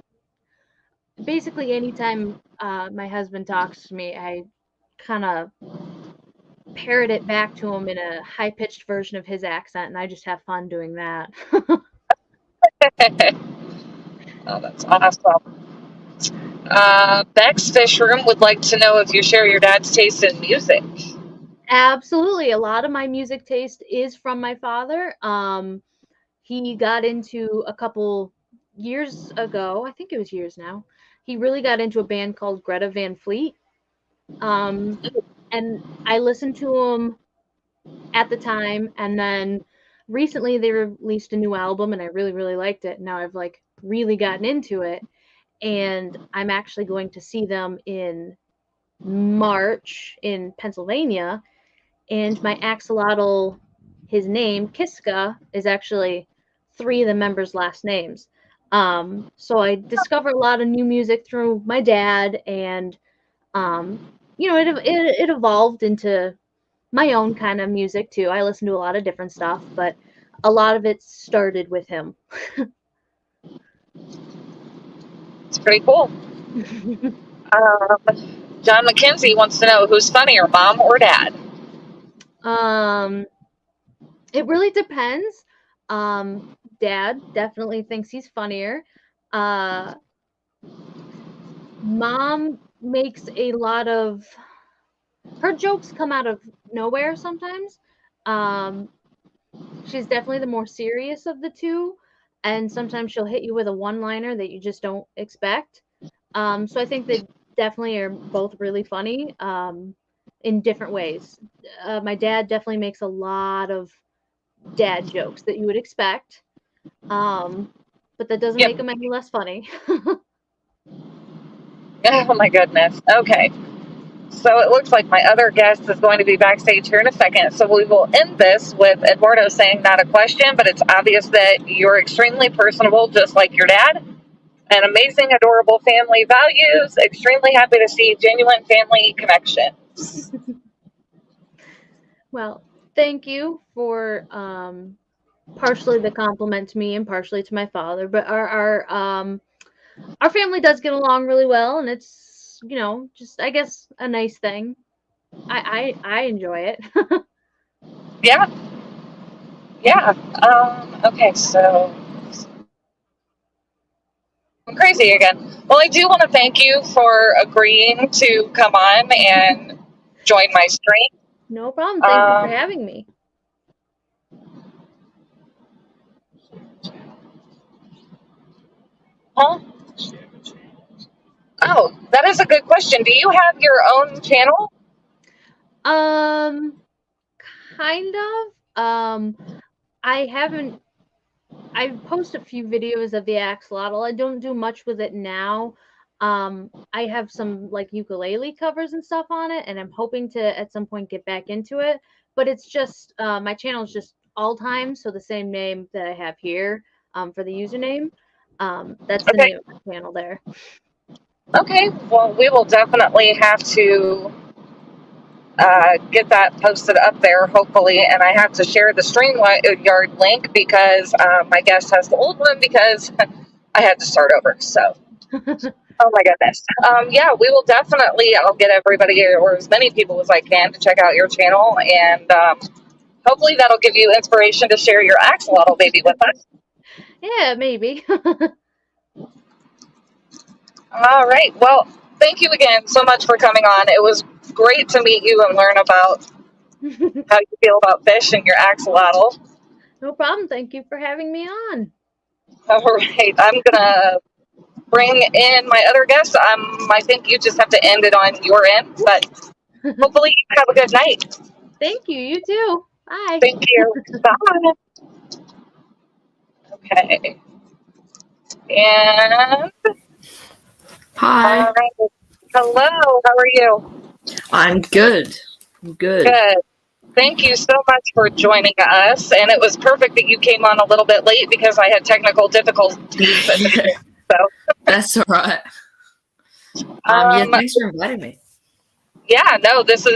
basically anytime my husband talks to me, I kind of parrot it back to him in a high-pitched version of his accent, and I just have fun doing that. Oh, that's awesome. Beck's Fish Room would like to know if you share your dad's taste in music. Absolutely. A lot of my music taste is from my father. He got into a couple years ago, I think it was years now, he really got into a band called Greta Van Fleet. And I listened to them at the time, and then recently they released a new album and I really, really liked it. Now I've like really gotten into it, and I'm actually going to see them in March in Pennsylvania. And my axolotl, his name, Kiska, is actually 3 of the members' last names. So I discovered a lot of new music through my dad, and it evolved into my own kind of music too. I listen to a lot of different stuff, but a lot of it started with him. It's pretty cool. John McKenzie wants to know who's funnier, mom or dad? It really depends. Dad definitely thinks he's funnier. Mom makes a lot of her jokes come out of nowhere sometimes. She's definitely the more serious of the two, and sometimes she'll hit you with a one-liner that you just don't expect. So I think they definitely are both really funny in different ways. My dad definitely makes a lot of dad jokes that you would expect, but that doesn't make them any less funny. Oh my goodness. Okay. So it looks like my other guest is going to be backstage here in a second. So we will end this with Eduardo saying not a question, but it's obvious that you're extremely personable, just like your dad. And amazing, adorable family values. Extremely happy to see genuine family connections. Well, thank you for partially the compliment to me and partially to my father. But our family does get along really well, and it's just I guess a nice thing. I enjoy it. Yeah. Okay, so I'm crazy again. Well, I do want to thank you for agreeing to come on and join my stream. No problem. Thank you for having me. Huh? Oh, that is a good question. Do you have your own channel? Kind of. I haven't. I post a few videos of the axolotl. I don't do much with it now. I have some like ukulele covers and stuff on it, and I'm hoping to at some point get back into it. But it's just my channel is just all time, so the same name that I have here for the username. That's the name of my channel there. Okay, well, we will definitely have to get that posted up there, hopefully. And I have to share the StreamYard link because my guest has the old one because I had to start over. So, oh my goodness. Yeah, we will definitely, I'll get everybody or as many people as I can to check out your channel. And hopefully that'll give you inspiration to share your axolotl baby with us. Yeah, maybe. All right. Well, thank you again so much for coming on. It was great to meet you and learn about how you feel about fish and your axolotl. No problem. Thank you for having me on. All right, I'm gonna bring in my other guest. I think you just have to end it on your end, but hopefully you have a good night. Thank you. You too. Bye. Thank you. Bye. Okay. And Hi, all right. Hello. How are you? I'm good. I'm good. Good. Thank you so much for joining us. And it was perfect that you came on a little bit late because I had technical difficulties at the beginning. So, That's all right. Yeah, thanks for inviting me. yeah, no, that's what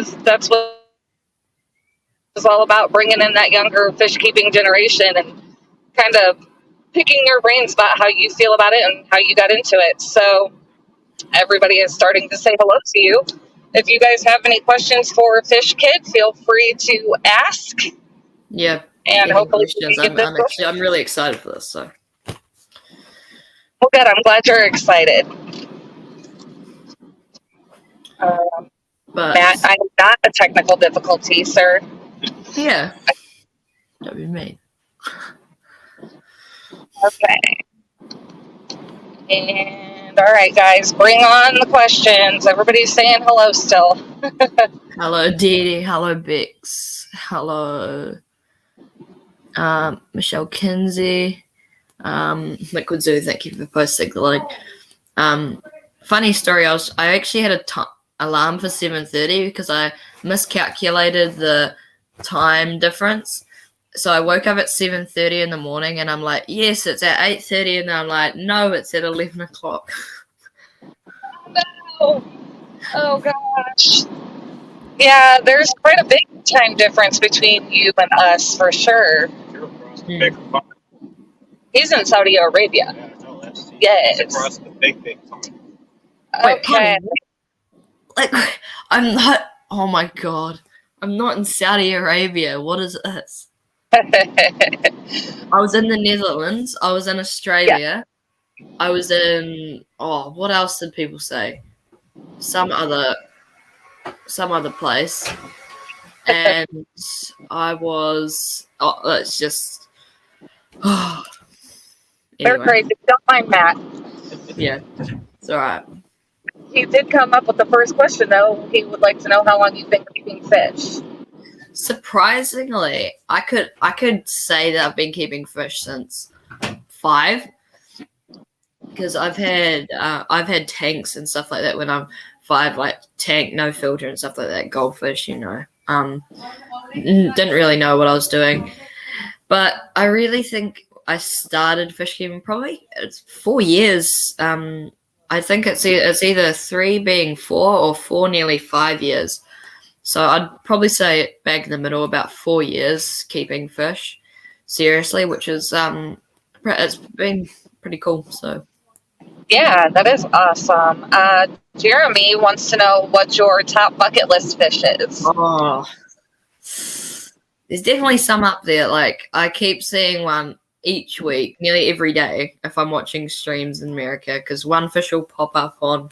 it's all about, bringing in that younger fish keeping generation and kind of picking your brains about how you feel about it and how you got into it. So everybody is starting to say hello to you. If you guys have any questions for Fish Kid, feel free to ask. Yeah. And any hopefully questions? we can get this. I'm really excited for this. So, Well, good. I'm glad you're excited. but Matt, I'm not a technical difficulty, sir. yeah, that'd be me. Okay. And all right, guys, bring on the questions. Everybody's saying hello still. Hello, Dee Dee. Hello, Bix. Hello, Michelle Kinsey. Liquid Zoo. Thank you for posting the link. Funny story. I actually had a alarm for 7:30 because I miscalculated the time difference. So I woke up at 7:30 in the morning, and I'm like, yes, it's at 8:30, and then I'm like, no, it's at 11 o'clock. Oh gosh. Yeah, there's quite a big time difference between you and us for sure. You're across the big pond. He's in Saudi Arabia. Yeah, no, that's Yes. it's across the big pond. Wait, Okay. Like, I'm not. Oh my god, I'm not in Saudi Arabia. What is this? I was in the Netherlands. I was in Australia. I was in. Oh, what else did people say? Some other place. And I was. Oh, let's just. Oh. They're Anyway, crazy. Don't mind Matt. yeah, it's all right. He did come up with the first question, though. He would like to know how long you've been keeping fish. Surprisingly, I could say that I've been keeping fish since 5, because I've had tanks and stuff like that when I'm 5, like tank, no filter and stuff like that, goldfish, you know. Didn't really know what I was doing, but I really think I started fish keeping probably it's 4 years. I think it's either 3 being 4 or 4 nearly 5 years. So I'd probably say back in the middle, about 4 years keeping fish seriously, which is it's been pretty cool. So Yeah, that is awesome. Jeremy wants to know what your top bucket list fish is. There's definitely some up there. Like I keep seeing one each week, nearly every day, if I'm watching streams in America, because one fish will pop up on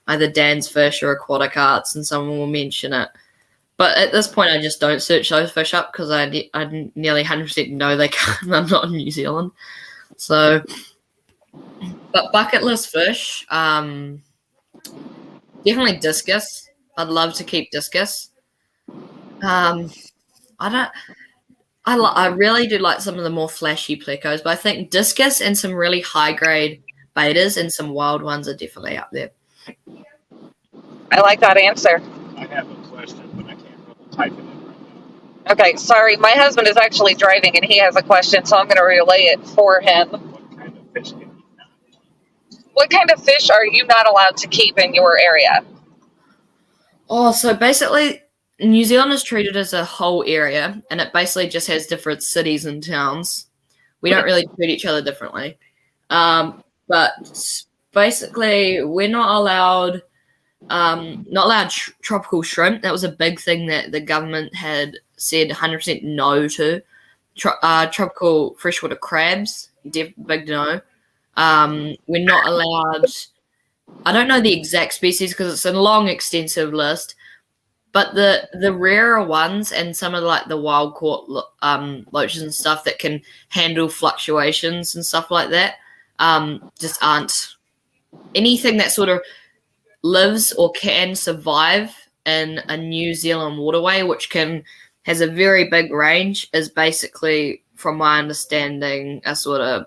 either Dan's Fish or Aquatic Arts, and someone will mention it. But at this point, I just don't search those fish up because I nearly 100% know they can't. I'm not in New Zealand. So, but bucket list fish, definitely discus. I'd love to keep discus. I really do like some of the more flashy plecos, but I think discus and some really high grade betas and some wild ones are definitely up there. I like that answer. I have a question, but I can't really type it in right now. Okay, sorry. My husband is actually driving and he has a question, so I'm going to relay it for him. What kind of fish can you not? What kind of fish are you not allowed to keep in your area? Oh, so basically, New Zealand is treated as a whole area, and it basically just has different cities and towns. We don't really treat each other differently. But basically, we're not allowed tropical shrimp. That was a big thing that the government had said 100% no to. Tropical freshwater crabs, big no. We're not allowed. I don't know the exact species because it's a long, extensive list. But the rarer ones and some of the wild caught loaches and stuff that can handle fluctuations and stuff like that, just aren't anything that sort of lives or can survive in a New Zealand waterway, which has a very big range, is basically, from my understanding, a sort of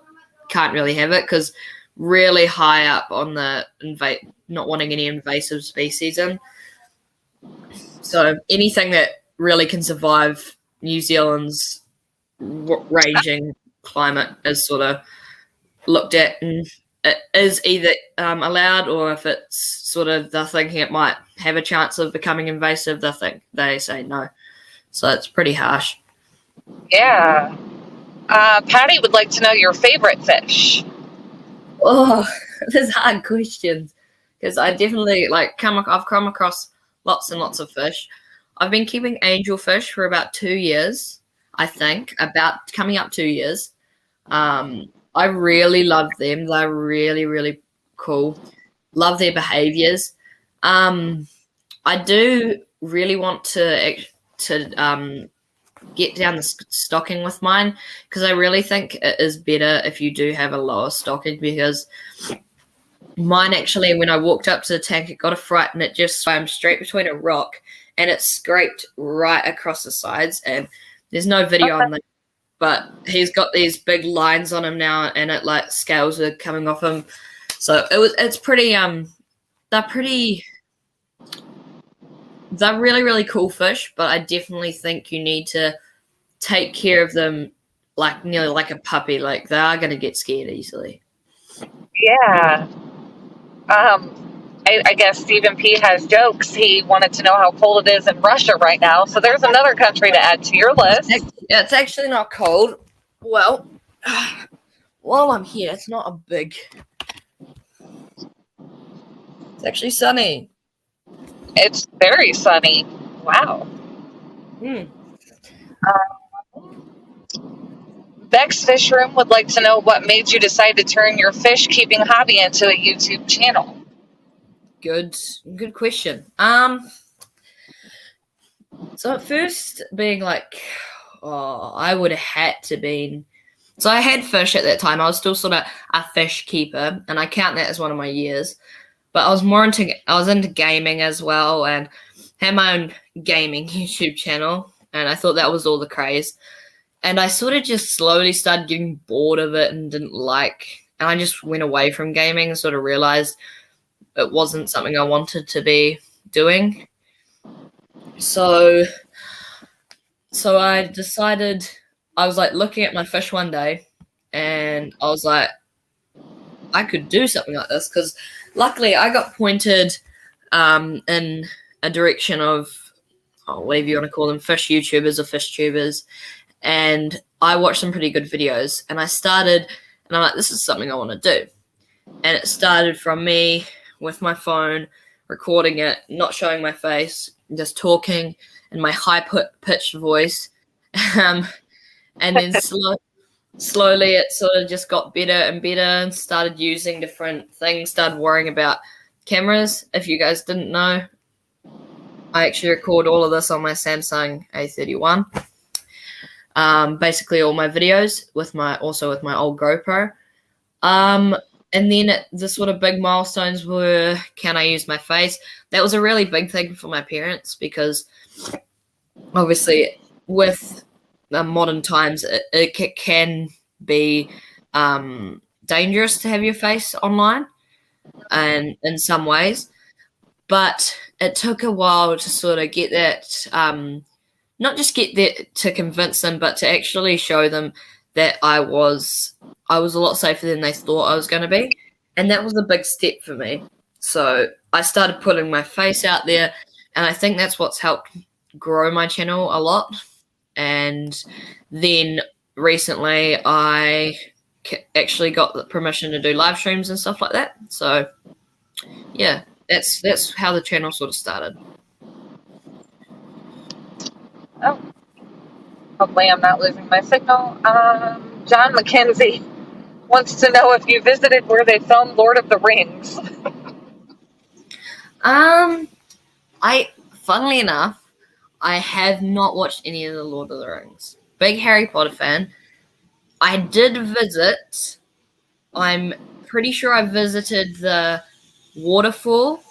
can't really have it because really high up on the not wanting any invasive species in. So anything that really can survive New Zealand's ranging climate is sort of looked at, and it is either allowed, or if it's sort of they're thinking it might have a chance of becoming invasive, they say no. So it's pretty harsh. Yeah. Patty would like to know your favorite fish. Oh, there's hard questions because I definitely I've come across lots and lots of fish. I've been keeping angelfish for about 2 years, I think, about coming up 2 years. I really love them. They're really, really cool. Love their behaviors. I do really want to get down the stocking with mine because I really think it is better if you do have a lower stocking, because mine actually, when I walked up to the tank, it got a fright and it just swam straight between a rock and it scraped right across the sides, and there's no video on that, but he's got these big lines on him now and it scales are coming off him. So it's pretty they're really, really cool fish, but I definitely think you need to take care of them nearly like a puppy. They are going to get scared easily. Yeah. I guess Stephen P has jokes. He wanted to know how cold it is in Russia right now. So there's another country to add to your list. It's actually not cold. Well, while I'm here, it's not a big. It's actually sunny. It's very sunny. Wow. Bex Fish Room would like to know what made you decide to turn your fish keeping hobby into a YouTube channel. Good question. So at first being I would have had to been. So I had fish at that time. I was still sort of a fish keeper, and I count that as one of my years. But I was into gaming as well, and had my own gaming YouTube channel, and I thought that was all the craze. And I sort of just slowly started getting bored of it and and I just went away from gaming and sort of realized it wasn't something I wanted to be doing. So I decided, I was looking at my fish one day and I was like, I could do something like this, because luckily I got pointed in a direction of, whatever you want to call them, fish YouTubers or fish tubers. And I watched some pretty good videos, and I started, and I'm like, this is something I want to do. And it started from me with my phone, recording it, not showing my face, just talking in my high-pitched voice. And then slowly it sort of just got better and better, and started using different things, started worrying about cameras. If you guys didn't know, I actually record all of this on my Samsung A31. Basically all my videos with my old GoPro. And then the sort of big milestones were, can I use my face? That was a really big thing for my parents, because obviously with modern times, it can be dangerous to have your face online, and in some ways. But it took a while to sort of get that, not just get that to convince them, but to actually show them that I was a lot safer than they thought I was going to be. And that was a big step for me. So I started putting my face out there, and I think that's what's helped grow my channel a lot. And then recently I actually got the permission to do live streams and stuff like that. So yeah, that's how the channel sort of started. Oh, hopefully I'm not losing my signal. John McKenzie wants to know if you visited where they filmed Lord of the Rings. Funnily enough, I have not watched any of the Lord of the Rings. Big Harry Potter fan. I did visit I'm pretty sure I visited the waterfall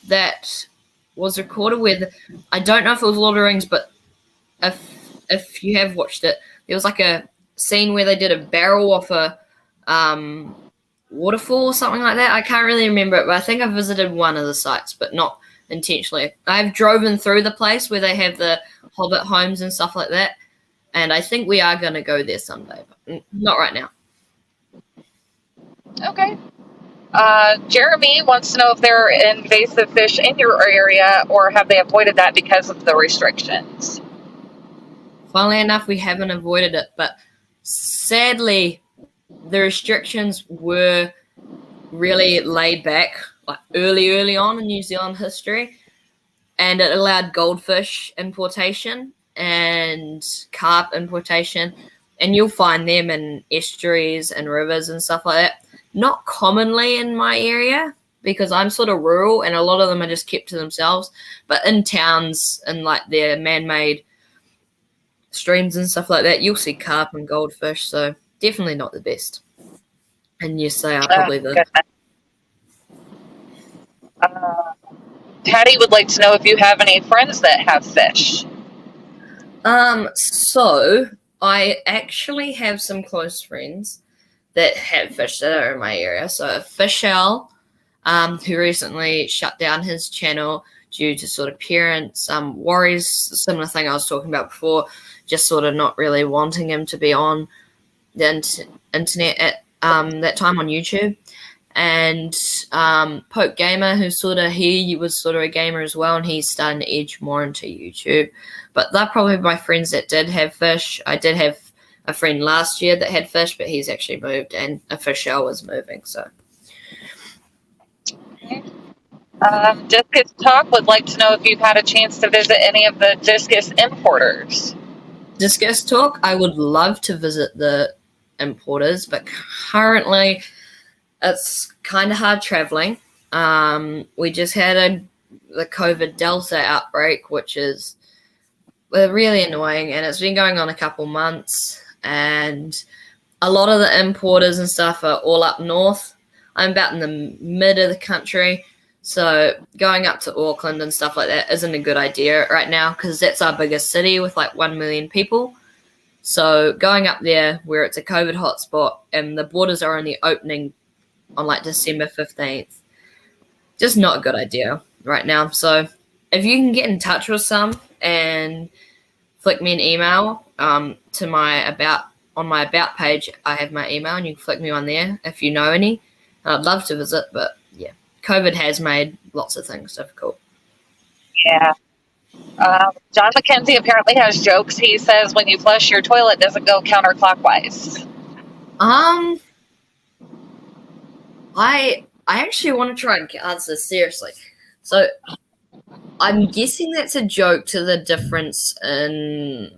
that was recorded with. I don't know if it was Lord of the Rings, but if you have watched it, there was like a scene where they did a barrel off a waterfall or something like that. I can't really remember it, but I think I visited one of the sites, but not intentionally. I've driven through the place where they have the Hobbit homes and stuff like that, and I think we are going to go there someday, but not right now. Okay. Jeremy wants to know if there are invasive fish in your area, or have they avoided that because of the restrictions? Funnily enough, we haven't avoided it, but sadly, the restrictions were really laid back, like early on in New Zealand history, and it allowed goldfish importation and carp importation, and you'll find them in estuaries and rivers and stuff like that. Not commonly in my area because I'm sort of rural, and a lot of them are just kept to themselves, but in towns and like their man-made streams and stuff like that, you'll see carp and goldfish, so definitely not the best. And yes, they are probably the... Patty would like to know if you have any friends that have fish. So I actually have some close friends that have fish that are in my area. So Fishel, who recently shut down his channel due to sort of parents, worries, similar thing I was talking about before, just sort of not really wanting him to be on the internet at that time on YouTube. And Poke Gamer, who he was sort of a gamer as well, and he's starting to edge more into YouTube. But they're probably my friends that did have fish. I did have a friend last year that had fish, but he's actually moved, and a Fishel was moving. So, Discus Talk would like to know if you've had a chance to visit any of the discus importers. Discus Talk, I would love to visit the importers, but currently it's kind of hard traveling. We just had the COVID Delta outbreak, which is really annoying, and it's been going on a couple months, and a lot of the importers and stuff are all up north. I'm about in the mid of the country, so going up to Auckland and stuff like that isn't a good idea right now because that's our biggest city with like 1 million people. So going up there where it's a COVID hotspot and the borders are only opening on like December 15th, just not a good idea right now. So if you can get in touch with some and flick me an email to my about page, I have my email, and you can flick me one there if you know any. I'd love to visit, but yeah, COVID has made lots of things difficult. Yeah. John McKenzie apparently has jokes. He says when you flush your toilet, doesn't go counterclockwise. I actually want to try and answer this seriously. So I'm guessing that's a joke to the difference in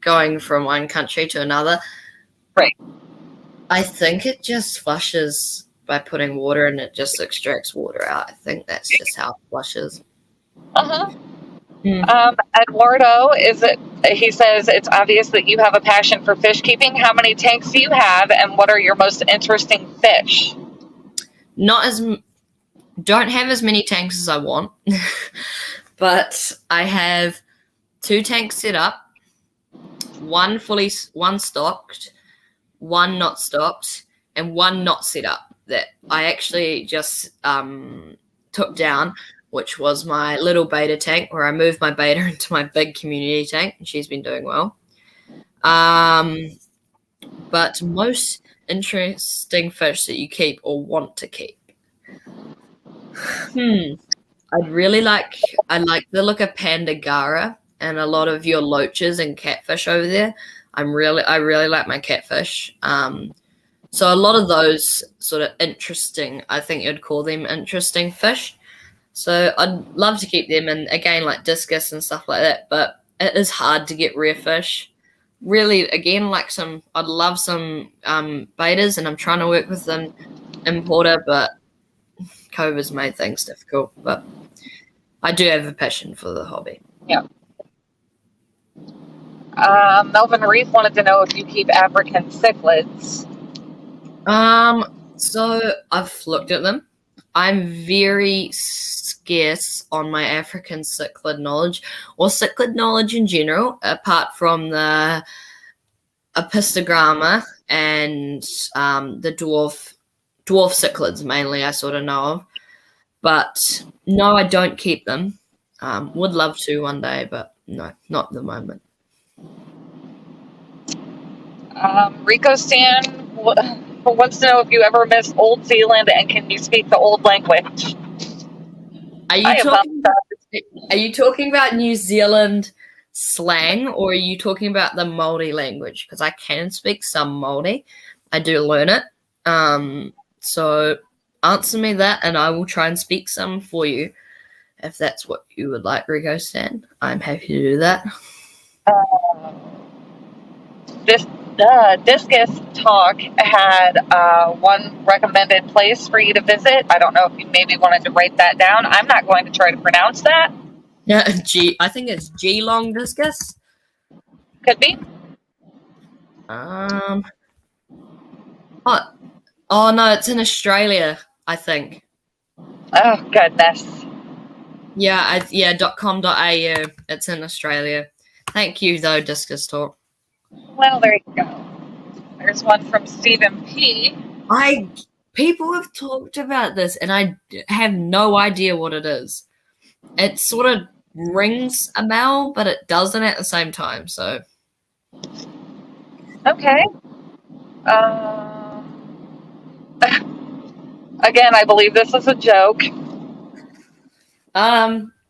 going from one country to another. Right. I think it just flushes by putting water in, it just extracts water out. I think that's just how it flushes. Uh-huh. Eduardo, he says it's obvious that you have a passion for fish keeping. How many tanks do you have, and what are your most interesting fish? Don't have as many tanks as I want, but I have 2 tanks set up, one stocked, one not stocked, and one not set up that I actually just took down, which was my little beta tank where I moved my beta into my big community tank, and she's been doing well. But most interesting fish that you keep or want to keep. I like the look of Pandagara and a lot of your loaches and catfish over there. I really like my catfish. So a lot of those sort of interesting, I think you'd call them interesting fish. So I'd love to keep them, and again, like discus and stuff like that, but it is hard to get rare fish. Really, again, I'd love some betas, and I'm trying to work with an importer, but COVID's made things difficult. But I do have a passion for the hobby. Yeah. Melvin Reef wanted to know if you keep African cichlids. So I've looked at them. I'm very scarce on my African cichlid knowledge or cichlid knowledge in general, apart from the Apistogramma and the dwarf cichlids mainly I sort of know of. But no, I don't keep them. Would love to one day, but no, not at the moment. Rico Stan wants to know if you ever miss Old Zealand and can you speak the old language? Are you talking about New Zealand slang, or are you talking about the Māori language? Because I can speak some Māori. I do learn it. So answer me that, and I will try and speak some for you. If that's what you would like, Rico Stan, I'm happy to do that. Discus Talk had one recommended place for you to visit. I don't know if you maybe wanted to write that down. I'm not going to try to pronounce that. Yeah, I think it's Geelong Discus. Could be. Oh no, it's in Australia, I think. Oh, goodness. Yeah, .com.au. It's in Australia. Thank you, though, Discus Talk. Well, there you go. There's one from Stephen P. People have talked about this, and I have no idea what it is. It sort of rings a bell, but it doesn't at the same time. So, Okay. Again, I believe this is a joke.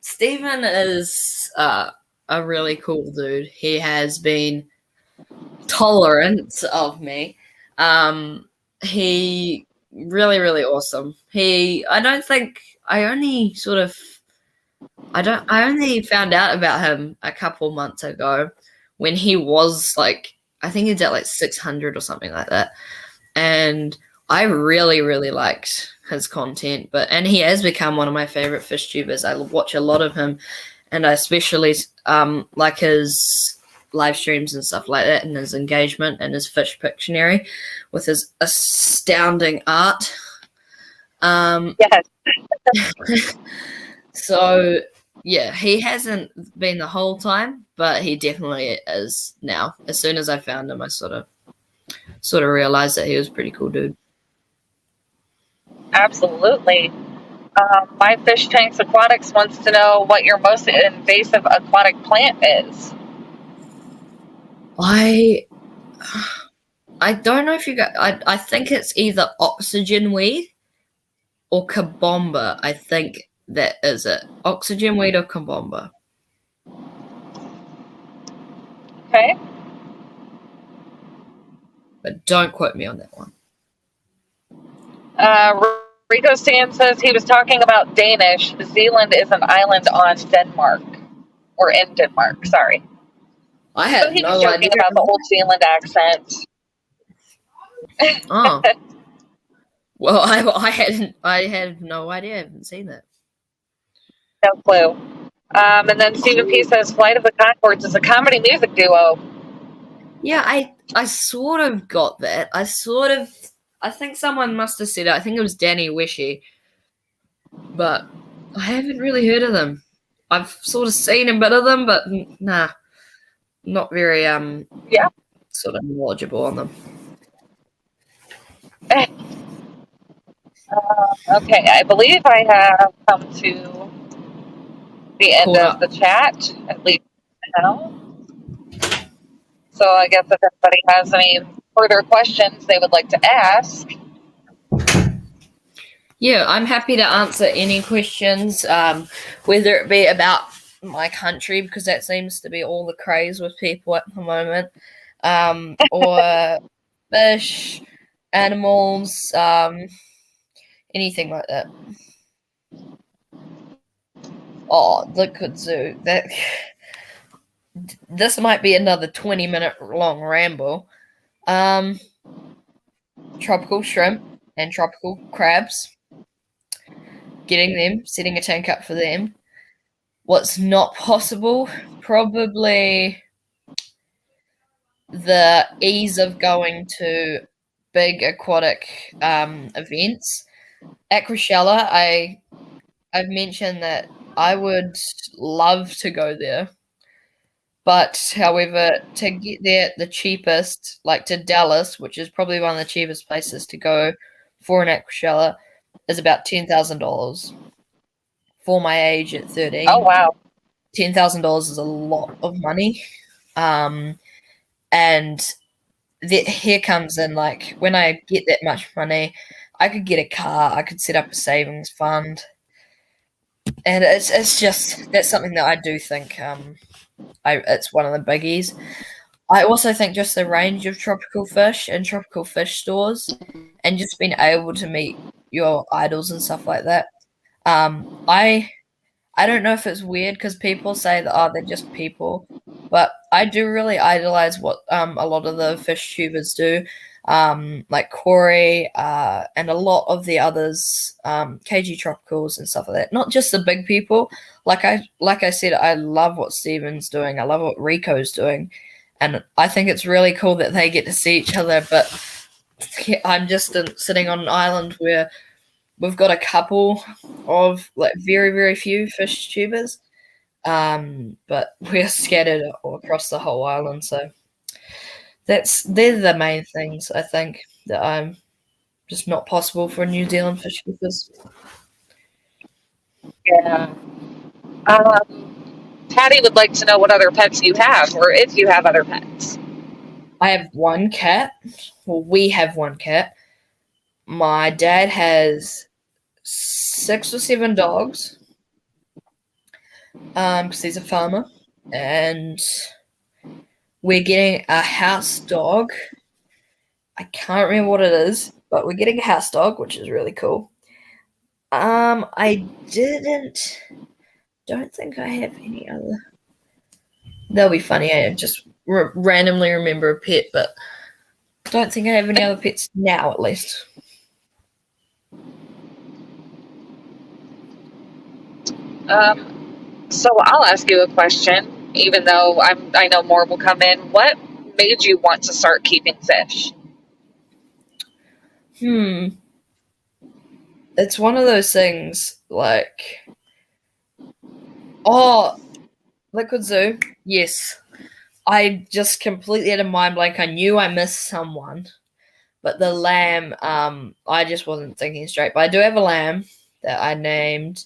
Stephen is a really cool dude. He has been tolerant of me. He really awesome. I only found out about him a couple months ago when he was like, I think he's at like 600 or something like that. And I really liked his content, and he has become one of my favorite fish tubers. I watch a lot of him, and I especially like his live streams and stuff like that, and his engagement and his fish Pictionary with his astounding art. Yes. So yeah, he hasn't been the whole time, but he definitely is now. As soon as I found him, I sort of realized that he was a pretty cool dude. Absolutely. My Fish Tanks Aquatics wants to know what your most invasive aquatic plant is. I don't know if you got. I think it's either oxygen weed or kabomba. I think that is it. Oxygen weed or kabomba. Okay. But don't quote me on that one. Rico Stan says he was talking about Danish. Zealand is an island on Denmark. Or in Denmark, sorry. I had So he no was joking idea. about the old Zealand accent. Oh. Well, I had no idea. I haven't seen that. No clue. And then Stephen P says Flight of the Conchords is a comedy music duo. Yeah, I sort of got that. I think someone must have said it. I think it was Danny Wishy. But I haven't really heard of them. I've sort of seen a bit of them, but nah. Not very sort of knowledgeable on them. Okay, I believe I have come to the end of the chat, at least now. So I guess if anybody has any further questions they would like to ask. Yeah, I'm happy to answer any questions, whether it be about my country, because that seems to be all the craze with people at the moment, or fish, animals, anything like that. Oh, Liquid Zoo. This might be another 20-minute long ramble. Tropical shrimp and tropical crabs. Getting them, setting a tank up for them. What's not possible? Probably the ease of going to big aquatic events. At Aquashella, I've mentioned that I would love to go there. But however, to get there the cheapest, like to Dallas, which is probably one of the cheapest places to go for an Aquashella, is about $10,000. For my age at 13, Oh wow. $10,000 is a lot of money. And here comes in, like, when I get that much money, I could get a car, I could set up a savings fund. And it's just, that's something that I do think it's one of the biggies. I also think just the range of tropical fish and tropical fish stores, and just being able to meet your idols and stuff like that. I don't know if it's weird because people say that, oh, they're just people, but I do really idolize what a lot of the fish tubers do, like Corey and a lot of the others, KG Tropicals and stuff like that. Not just the big people. Like I said, I love what Steven's doing. I love what Rico's doing, and I think it's really cool that they get to see each other. But I'm just sitting on an island where we've got a couple of like very, very few fish tubers, but we're scattered all across the whole island. So they're the main things I think that I'm just not possible for New Zealand fish keepers. Yeah. Patty would like to know what other pets you have, or if you have other pets. I have one cat. Well, we have one cat. My dad has 6 or 7 dogs. Because he's a farmer, and we're getting a house dog. I can't remember what it is, but we're getting a house dog, which is really cool. I don't think I have any other. That'll be funny. I just randomly remember a pet, but don't think I have any other pets now, at least. So I'll ask you a question, even though I know more will come in. What made you want to start keeping fish? It's one of those things like, Liquid Zoo, yes. I just completely had a mind blank. I knew I missed someone, but the lamb, I just wasn't thinking straight. But I do have a lamb that I named,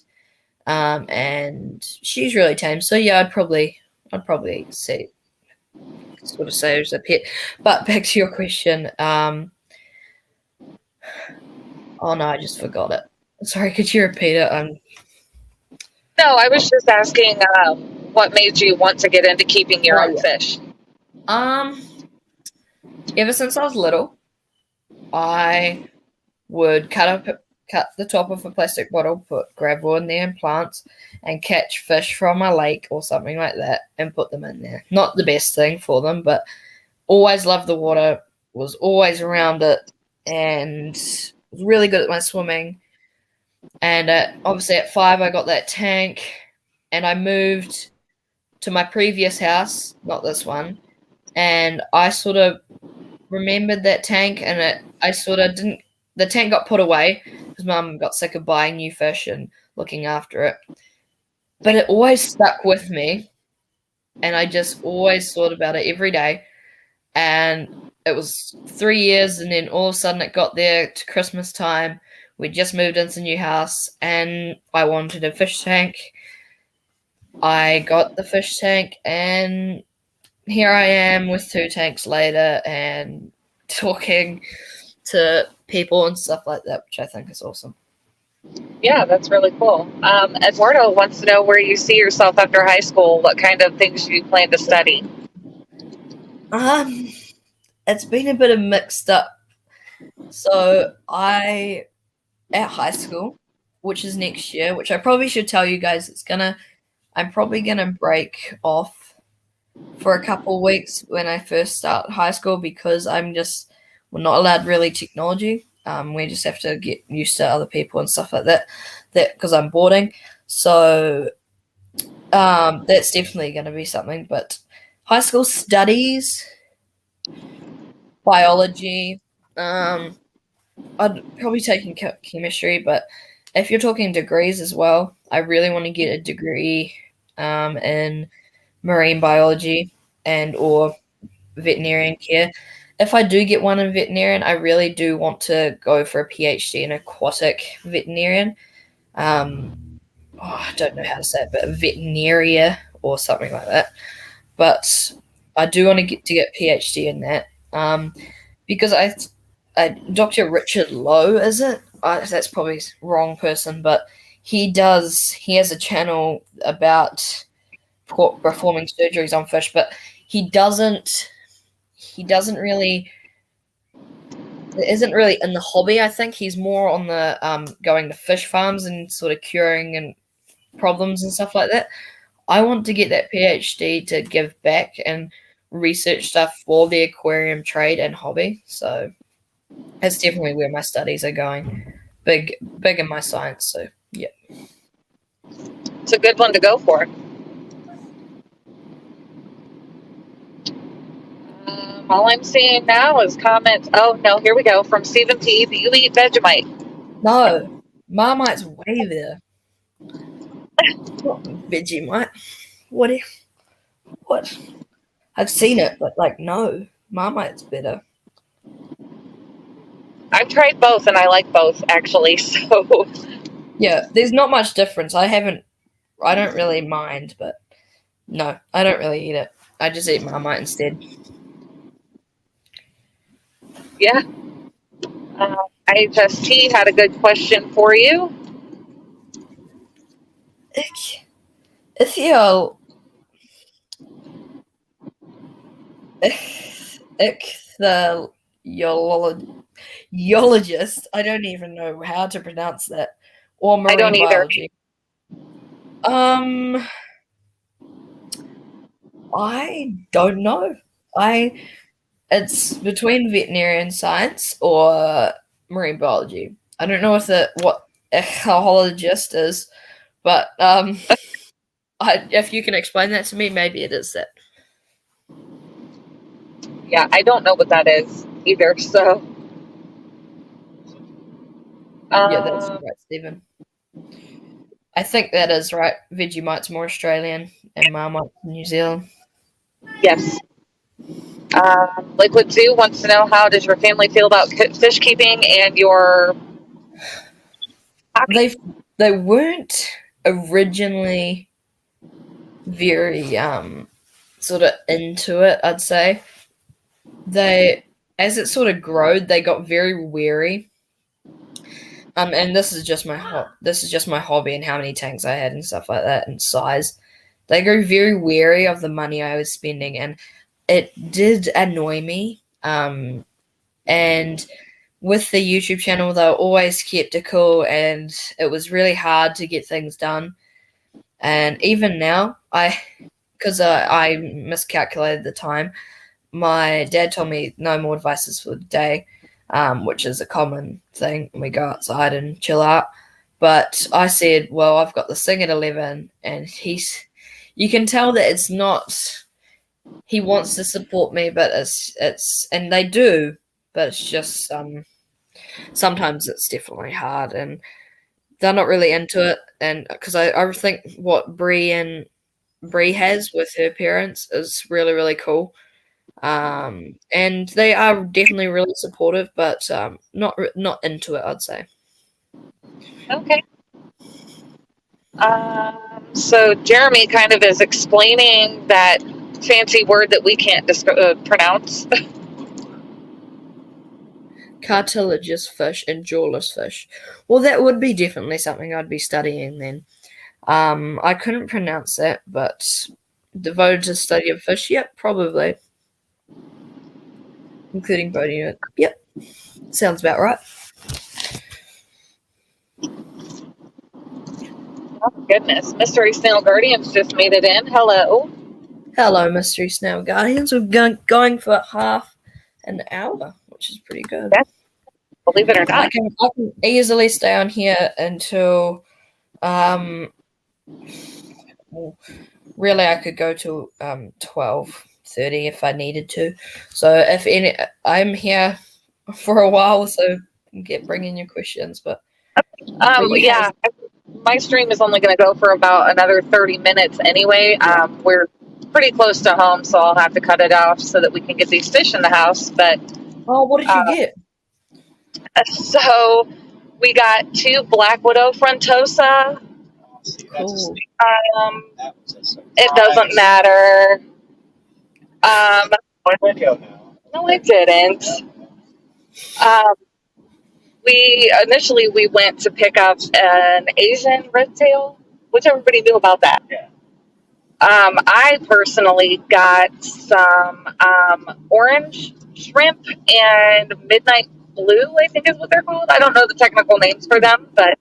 and she's really tame. So yeah, I'd probably say her as a pet. But back to your question. Oh no, I just forgot it. Sorry, could you repeat it? No, I was just asking what made you want to get into keeping your own fish. Ever since I was little, I would cut the top of a plastic bottle, put gravel in there and plants, and catch fish from a lake or something like that and put them in there. Not the best thing for them, but always loved the water, was always around it, and was really good at my swimming. And obviously at 5, I got that tank, and I moved to my previous house, not this one, and I sort of remembered that tank, and I sort of didn't. The tank got put away because Mum got sick of buying new fish and looking after it. But it always stuck with me, and I just always thought about it every day. And it was 3 years, and then all of a sudden it got there to Christmas time. We just moved into a new house, and I wanted a fish tank. I got the fish tank, and here I am with 2 tanks later and talking to people and stuff like that, which I think is awesome. Yeah, that's really cool. Eduardo wants to know where you see yourself after high school. What kind of things do you plan to study? It's been a bit of mixed up. So at high school, which is next year, which I probably should tell you guys, I'm probably gonna break off for a couple weeks when I first start high school because we're not allowed really technology. We just have to get used to other people and stuff like that because I'm boarding. So that's definitely going to be something. But high school studies, biology, I'd probably take chemistry, but if you're talking degrees as well, I really want to get a degree in marine biology and or veterinarian care. If I do get one in veterinarian, I really do want to go for a PhD in aquatic veterinarian. I don't know how to say it, but a veterinaria or something like that. But I do want to get PhD in that because Dr. Richard Lowe, is it? That's probably wrong person, but he has a channel about performing surgeries on fish, but he doesn't really, it isn't really in the hobby. I think he's more on the going to fish farms and sort of curing and problems and stuff like that. I want to get that PhD to give back and research stuff for the aquarium trade and hobby. So that's definitely where my studies are going. Big in my science. So yeah. It's a good one to go for. All I'm seeing now is comments. Oh no, here we go from Stephen P. Do you eat Vegemite? No, Marmite's way there. Not Vegemite. What? I've seen it, but like no, Marmite's better. I've tried both and I like both actually. So Yeah, there's not much difference. I don't really mind, but no, I don't really eat it. I just eat Marmite instead. yeah. IHST had a good question for you. The Yologist. I don't even know how to pronounce that. Or marine I don't either. biology. I don't know. It's between veterinarian science or marine biology. I don't know what ecologist is, but if you can explain that to me, maybe it is that. Yeah, I don't know what that is either. So Yeah, that's right, Stephen. I think that is right. Vegemite's more Australian and Marmite New Zealand. yes. Liquid Zoo wants to know, how does your family feel about fish keeping and your hobby? They weren't originally very sort of into it, I'd say. As it sort of growed, they got very wary. And this is just my hobby and how many tanks I had and stuff like that and size. They grew very wary of the money I was spending, and it did annoy me. And with the YouTube channel, they were always skeptical, and it was really hard to get things done. And even now, because I miscalculated the time, my dad told me no more devices for the day, which is a common thing. We go outside and chill out. But I said, well, I've got this thing at 11, and you can tell that it's not, he wants to support me, but and they do, but it's just, sometimes it's definitely hard, and they're not really into it. And because I think what Bree has with her parents is really, really cool. And they are definitely really supportive, but not into it, I'd say. Okay. So Jeremy kind of is explaining that fancy word that we can't pronounce. Cartilaginous fish and jawless fish. Well, that would be definitely something I'd be studying then. I couldn't pronounce that, but devoted to study of fish, yep, probably. Including boating unit. Yep. Sounds about right. Oh, goodness. Mystery Snail Guardians just made it in. Hello. Hello, Mystery Snail Guardians. We've been going for half an hour, which is pretty good. Yes. Believe it or not. I can easily stay on here until really I could go to 12:30 if I needed to. So I'm here for a while, so bring in your questions. But you Yeah, my stream is only going to go for about another 30 minutes anyway. We're pretty close to home, so I'll have to cut it off so that we can get these fish in the house. But what did you get? so we got 2 Black Widow Frontosa. Oh, see, that's a Cool. sneak. Um, That was a surprise. it doesn't matter. Video now. No, it didn't. We went to pick up an Asian red tail, which everybody knew about that. Yeah. I personally got some orange shrimp and midnight blue, I think is what they're called. I don't know the technical names for them, but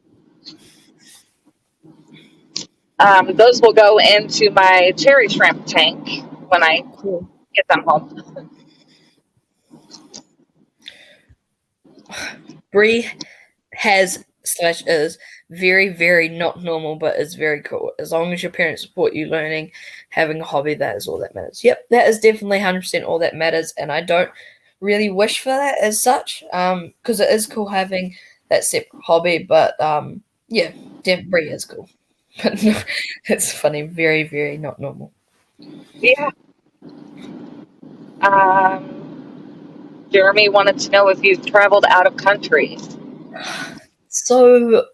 those will go into my cherry shrimp tank when I Cool. get them home. Bree is very, very not normal, but is very cool. As long as your parents support you learning, having a hobby, that is all that matters. Yep, that is definitely 100% all that matters, and I don't really wish for that as such, because it is cool having that separate hobby, but yeah, Bree is cool. But no, it's funny, very, very not normal. Yeah. Jeremy wanted to know if you've traveled out of country. So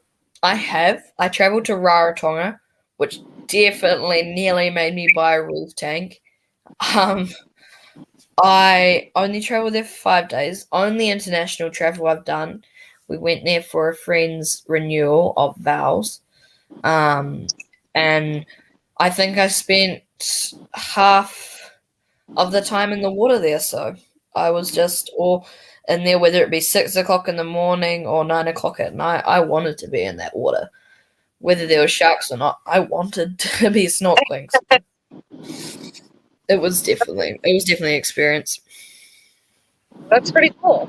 I have. I traveled to Rarotonga, which definitely nearly made me buy a reef tank. I only traveled there for 5 days. Only international travel I've done. We went there for a friend's renewal of vows. And I think I spent half of the time in the water there, so I was just all in there, whether it be 6 o'clock in the morning or 9 o'clock at night. I wanted to be in that water, whether there were sharks or not. I wanted to be snorkeling. So it was definitely an experience. That's pretty cool.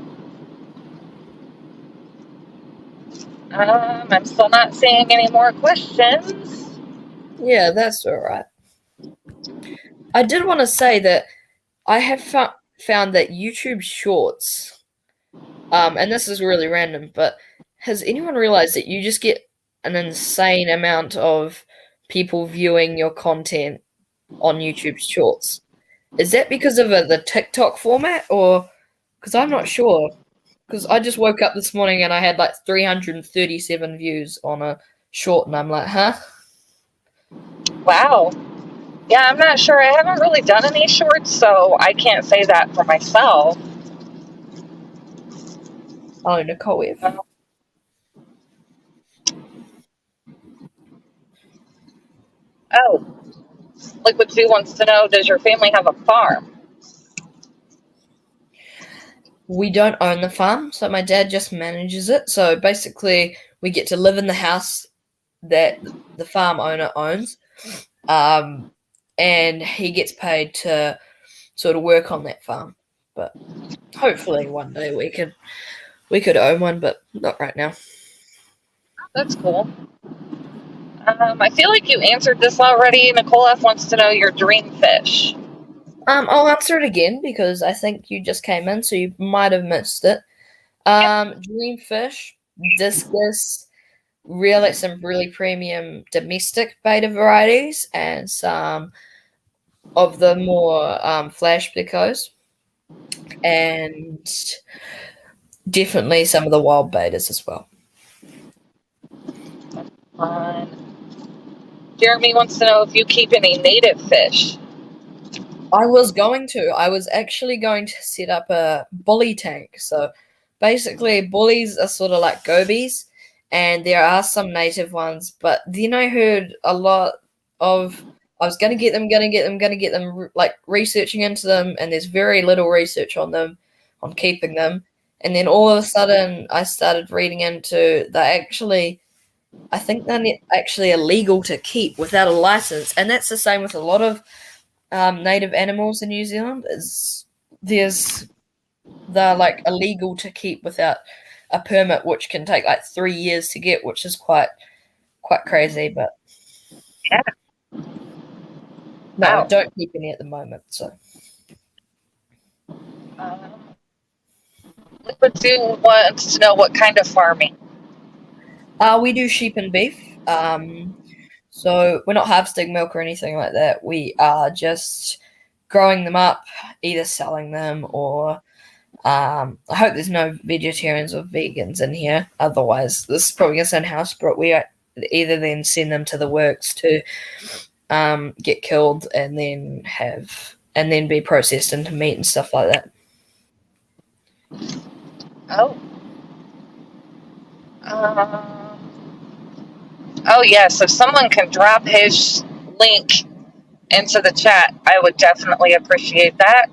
I'm still not seeing any more questions. Yeah, that's all right. I did want to say that I have found that YouTube Shorts, and this is really random, but has anyone realized that you just get an insane amount of people viewing your content on YouTube Shorts? Is that because of the TikTok format, or because I'm not sure? Because I just woke up this morning and I had like 337 views on a short, and I'm like, huh? Wow. Yeah, I'm not sure. I haven't really done any shorts, so I can't say that for myself. Oh, Nicole F. Oh, Liquid Zoo wants to know, does your family have a farm? We don't own the farm, so my dad just manages it. So basically, we get to live in the house that the farm owner owns, and he gets paid to sort of work on that farm. But hopefully, one day we could own one, but not right now. That's cool. I feel like you answered this already. Nicole F wants to know your dream fish. I'll answer it again because I think you just came in, so you might have missed it. Dream fish, discus, some really premium domestic beta varieties, and some of the more flash picos, and definitely some of the wild betas as well. Jeremy wants to know if you keep any native fish. I was actually going to set up a bully tank. So basically, bullies are sort of like gobies, and there are some native ones. But then I heard a lot of, I was going to get them, like researching into them, and there's very little research on them, on keeping them. And then all of a sudden, I started reading into I think they're actually illegal to keep without a license, and that's the same with a lot of native animals in New Zealand. They're like illegal to keep without a permit, which can take like 3 years to get, which is quite crazy. But yeah, no, wow. Don't keep any at the moment. So Liquid Zoo wants to know what kind of farming. We do sheep and beef. So we're not harvesting milk or anything like that. We are just growing them up, either selling them or I hope there's no vegetarians or vegans in here. Otherwise, this is probably going to sound house, but we either then send them to the works to get killed and then be processed into meat and stuff like that. Oh. Oh, yes. If someone can drop his link into the chat, I would definitely appreciate that.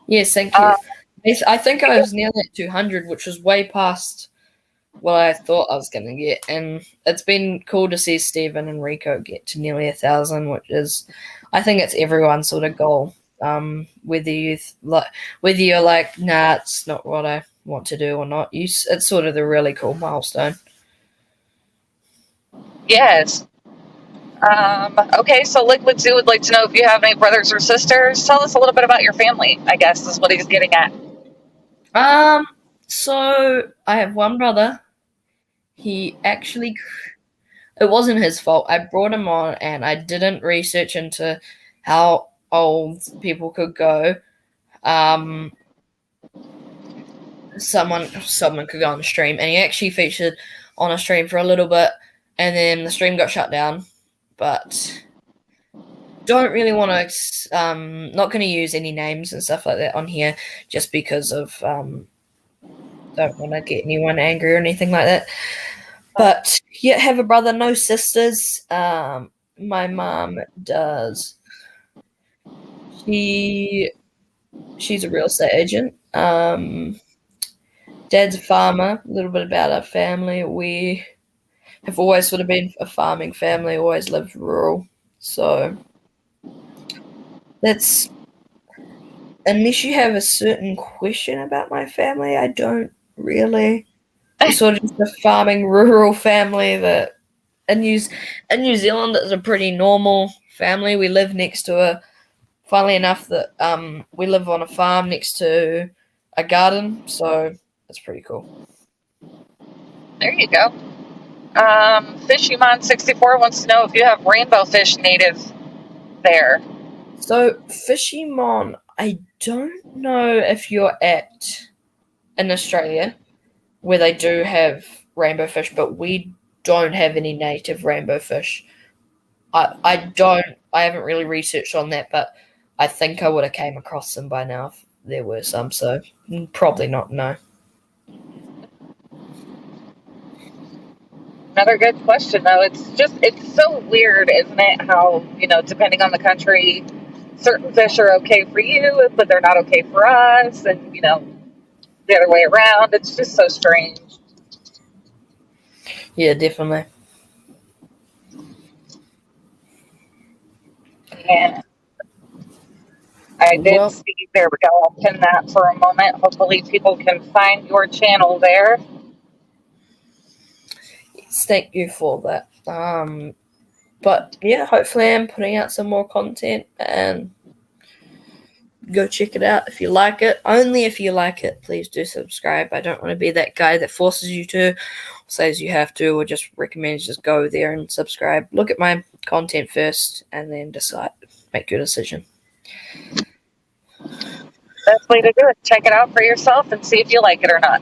Yes, thank you. I think I was nearly at 200, which was way past what I thought I was going to get. And it's been cool to see Stephen and Rico get to nearly 1,000, which is, I think it's everyone's sort of goal. Whether you're like, nah, it's not what I want to do or not. It's sort of the really cool milestone. Yes. Okay, so Liquid Zoo would like to know if you have any brothers or sisters. Tell us a little bit about your family, I guess, is what he's getting at. So I have one brother. He actually, it wasn't his fault. I brought him on and I didn't research into how old people could go. Someone could go on the stream, and he actually featured on a stream for a little bit, and then the stream got shut down. But don't really want to, not going to use any names and stuff like that on here, just because of, don't want to get anyone angry or anything like that. But yeah, have a brother, no sisters. My mom does. She's a real estate agent. Dad's a farmer. A little bit about our family. We have always sort of been a farming family, always lived rural. So that's, unless you have a certain question about my family, I don't really. It's sort of just a farming rural family that in New Zealand it's a pretty normal family. We live next to funnily enough, that we live on a farm next to a garden, so it's pretty cool. There you go. Fishymon64 wants to know if you have rainbow fish native there. So, Fishymon, I don't know if you're in Australia where they do have rainbow fish, but we don't have any native rainbow fish. I haven't really researched on that, but I think I would have came across them by now if there were some, so probably not, no. Another good question, though. It's so weird, isn't it? How, depending on the country, certain fish are okay for you, but they're not okay for us, and, the other way around. It's just so strange. Yeah, definitely. And I did see, there we go, I'll pin that for a moment. Hopefully people can find your channel there. Thank you for that. But yeah, hopefully I'm putting out some more content, and go check it out if you like it. Only if you like it, please do subscribe. I don't want to be that guy that forces you to, says you have to, or just recommends just go there and subscribe. Look at my content first and then decide, make your decision. Best way to do it. Check it out for yourself and see if you like it or not.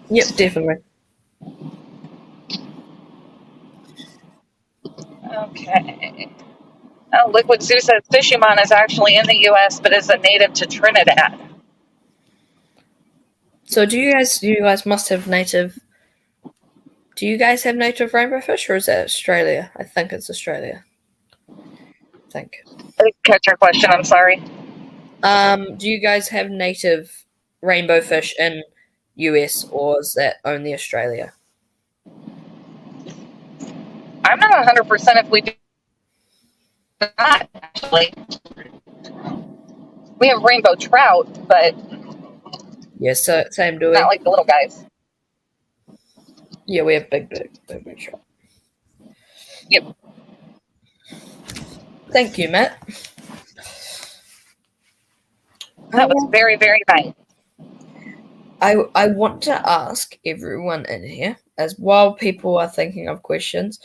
Yep, definitely. Okay. Oh, Liquid Zoo says Fishymon is actually in the U.S., but is a native to Trinidad. So do you guys must have native, do you guys have native rainbow fish, or is that Australia? I think it's Australia. I didn't catch your question, I'm sorry. Do you guys have native rainbow fish in US, or is that only Australia? I'm not 100% if we do not, actually. We have rainbow trout, but yes, so same do we. Not like the little guys. Yeah, we have big trout. Yep. Thank you, Matt. That was very, very nice. I want to ask everyone in here, as while people are thinking of questions,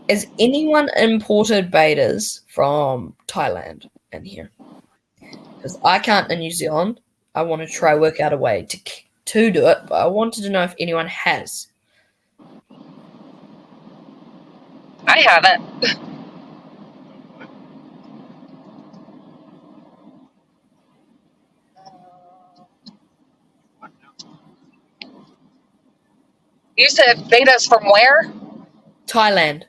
has anyone imported betas from Thailand in here? Because I can't in New Zealand. I want to try work out a way to do it, but I wanted to know if anyone has. I haven't. You said betas from where? Thailand.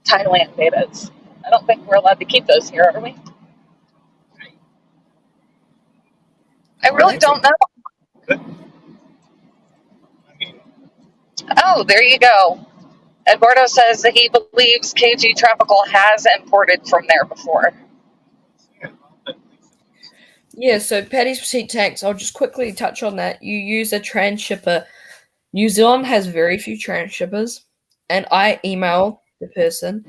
Thailand betas. I don't think we're allowed to keep those here, are we? I really don't know. I mean, Oh, there you go. Eduardo says that he believes KG Tropical has imported from there before. Yeah, so Paddy's Petite Tanks, I'll just quickly touch on that. You use a transshipper. New Zealand has very few transshippers, and I emailed the person,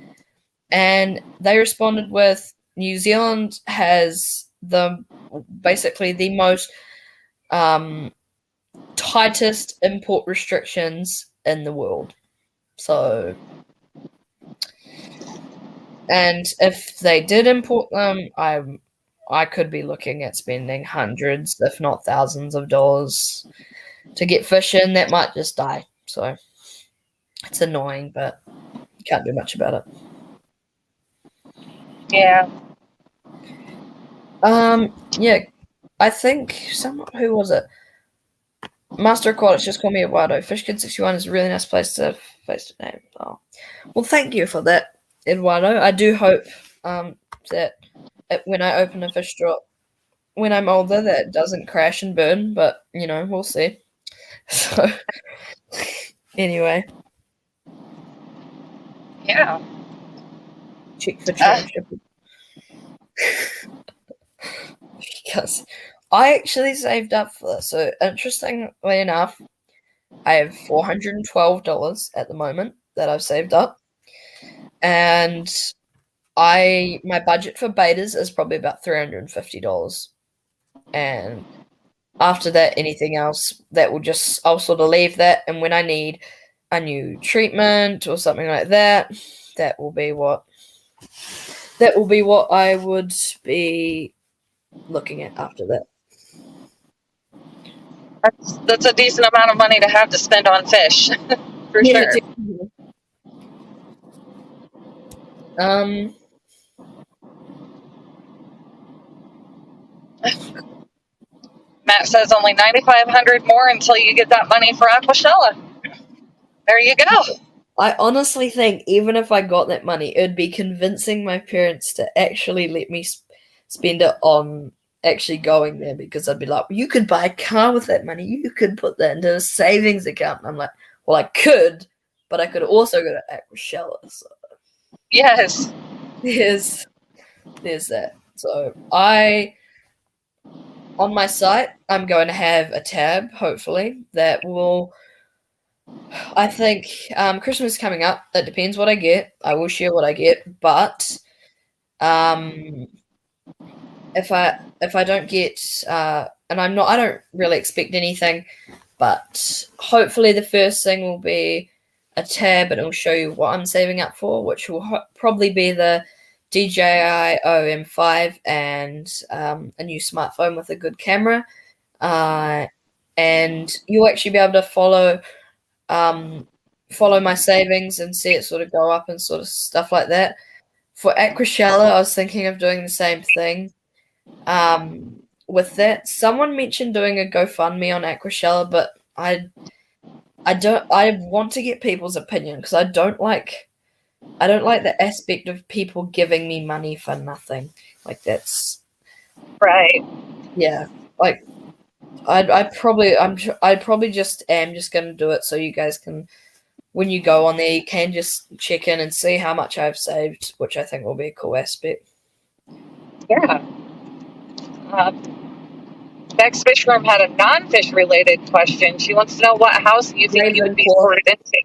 and they responded with New Zealand has basically the most tightest import restrictions in the world. So, and if they did import them, I could be looking at spending hundreds, if not thousands, of dollars to get fish in that might just die. So it's annoying, but you can't do much about it. Yeah. Yeah, I think who was it? Master Aquatics just called me Eduardo. Fish Kid 61 is a really nice place to face the name. Oh. Well, thank you for that, Eduardo. I do hope that when I open a fish drop when I'm older that it doesn't crash and burn, but we'll see. So anyway. Yeah. Check for transshipping. Because I actually saved up for this. So interestingly enough, I have $412 at the moment that I've saved up. And my budget for betas is probably about $350. And after that, anything else that I'll sort of leave that. And when I need a new treatment or something like that, that will be what I would be looking at after that. That's a decent amount of money to have to spend on fish, for Yeah, sure. Matt says only $9,500 more until you get that money for Aquashella. There you go. I honestly think even if I got that money, it'd be convincing my parents to actually let me spend it on actually going there, because I'd be like, you could buy a car with that money. You could put that into a savings account. And I'm like, well, I could, but I could also go to Aquashella. So Yes. there's that. So on my site, I'm going to have a tab, hopefully, that will, I think, Christmas is coming up. It depends what I get. I will share what I get, but if I don't get, and I don't really expect anything, but hopefully the first thing will be a tab, and it will show you what I'm saving up for, which will probably be the DJI OM5 and a new smartphone with a good camera, and you'll actually be able to follow my savings and see it sort of go up and sort of stuff like that. For Aquashella, I was thinking of doing the same thing. With that, someone mentioned doing a GoFundMe on Aquashella, but I want to get people's opinion, because I don't like the aspect of people giving me money for nothing. Like, that's Right. yeah. Like, I probably just am just gonna do it so you guys can, when you go on there, you can just check in and see how much I've saved, which I think will be a cool aspect. Yeah. Bex Fish Room had a non-fish related question. She wants to know what house you think you would be sorted into.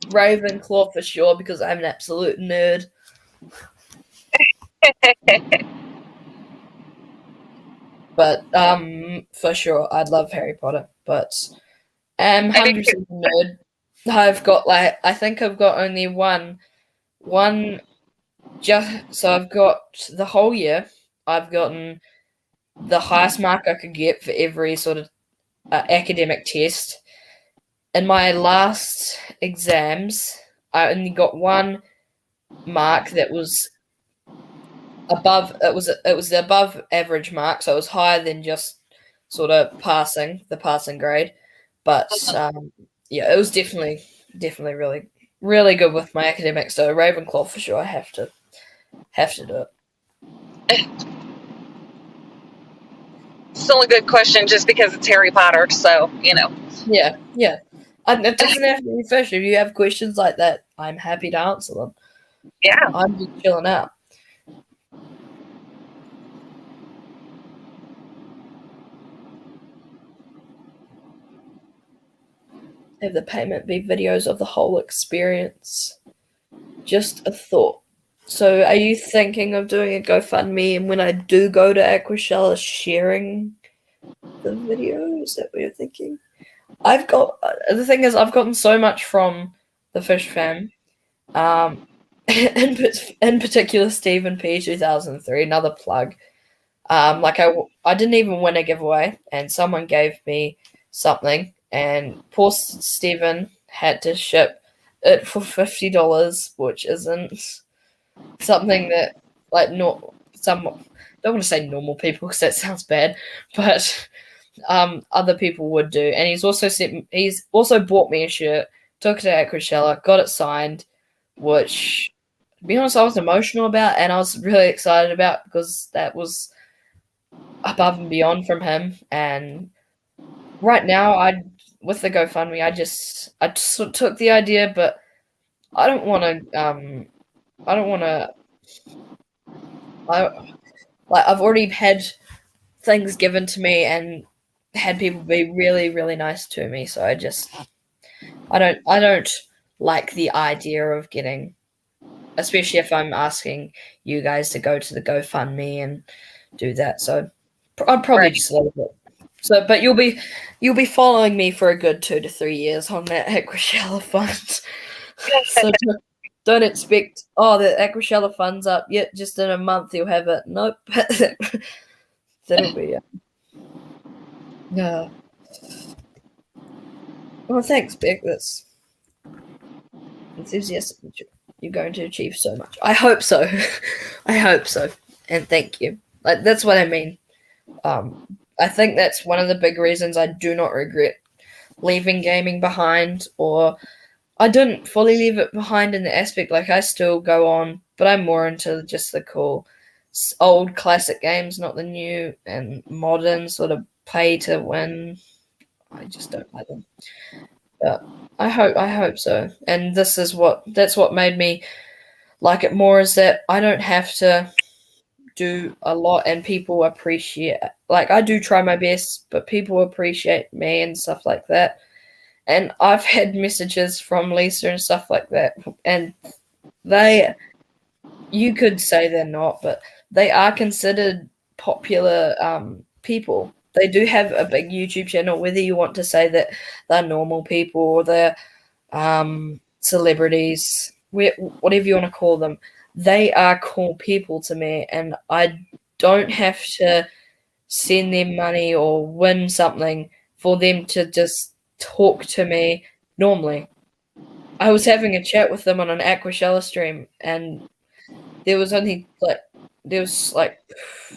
Ravenclaw for sure, because I'm an absolute nerd. But for sure, I'd love Harry Potter. But I'm I think 100% nerd. I've got I think I've got only one. So I've got the whole year. I've gotten the highest mark I could get for every sort of academic test. In my last exams, I only got one mark that was above. It was the above average mark, so it was higher than just sort of the passing grade. But yeah, it was definitely really good with my academics. So Ravenclaw for sure. I have to do it. still a good question just because it's Harry Potter, so Yeah. It doesn't have to be fish. If you have questions like that, I'm happy to answer them. Yeah. I'm just chilling out. Have the payment be videos of the whole experience. Just a thought. So are you thinking of doing a GoFundMe, and when I do go to Aquashella, sharing the video? Is that what you're thinking? The thing is, I've gotten so much from the Fish Fam. In particular, Stephen P 2003, another plug. I didn't even win a giveaway, and someone gave me something, and poor Stephen had to ship it for $50, which isn't something that don't want to say normal people because that sounds bad, but other people would do. And he's also bought me a shirt, took it to Aquashella, got it signed, which, to be honest, I was emotional about, and I was really excited about because that was above and beyond from him. And right now, with the GoFundMe, I just took the idea, but I don't want to. I've already had things given to me and had people be really, really nice to me. So I don't like the idea of getting, especially if I'm asking you guys to go to the GoFundMe and do that. So I'd probably just leave it. So, but you'll be following me for a good 2 to 3 years on that Aquashella fund. So don't expect, the Aquashella fund's up. Yet just in a month you'll have it. Nope. That'll be it. Yeah. Well, thanks, Beck. That's enthusiastic. You're going to achieve so much. I hope so. I hope so. And thank you. That's what I mean. I think that's one of the big reasons I do not regret leaving gaming behind, or I didn't fully leave it behind in the aspect, I still go on, but I'm more into just the cool old classic games, not the new and modern sort of pay to win. I just don't like them. But I hope so. And that's what made me like it more, is that I don't have to do a lot, and people appreciate, I do try my best, but people appreciate me and stuff like that. And I've had messages from Lisa and stuff like that, and you could say they're not, but they are considered popular people. They do have a big YouTube channel, whether you want to say that they're normal people or they're celebrities, whatever you want to call them. They are cool people to me, and I don't have to send them money or win something for them to just talk to me normally. I was having a chat with them on an Aquashella stream, and there was only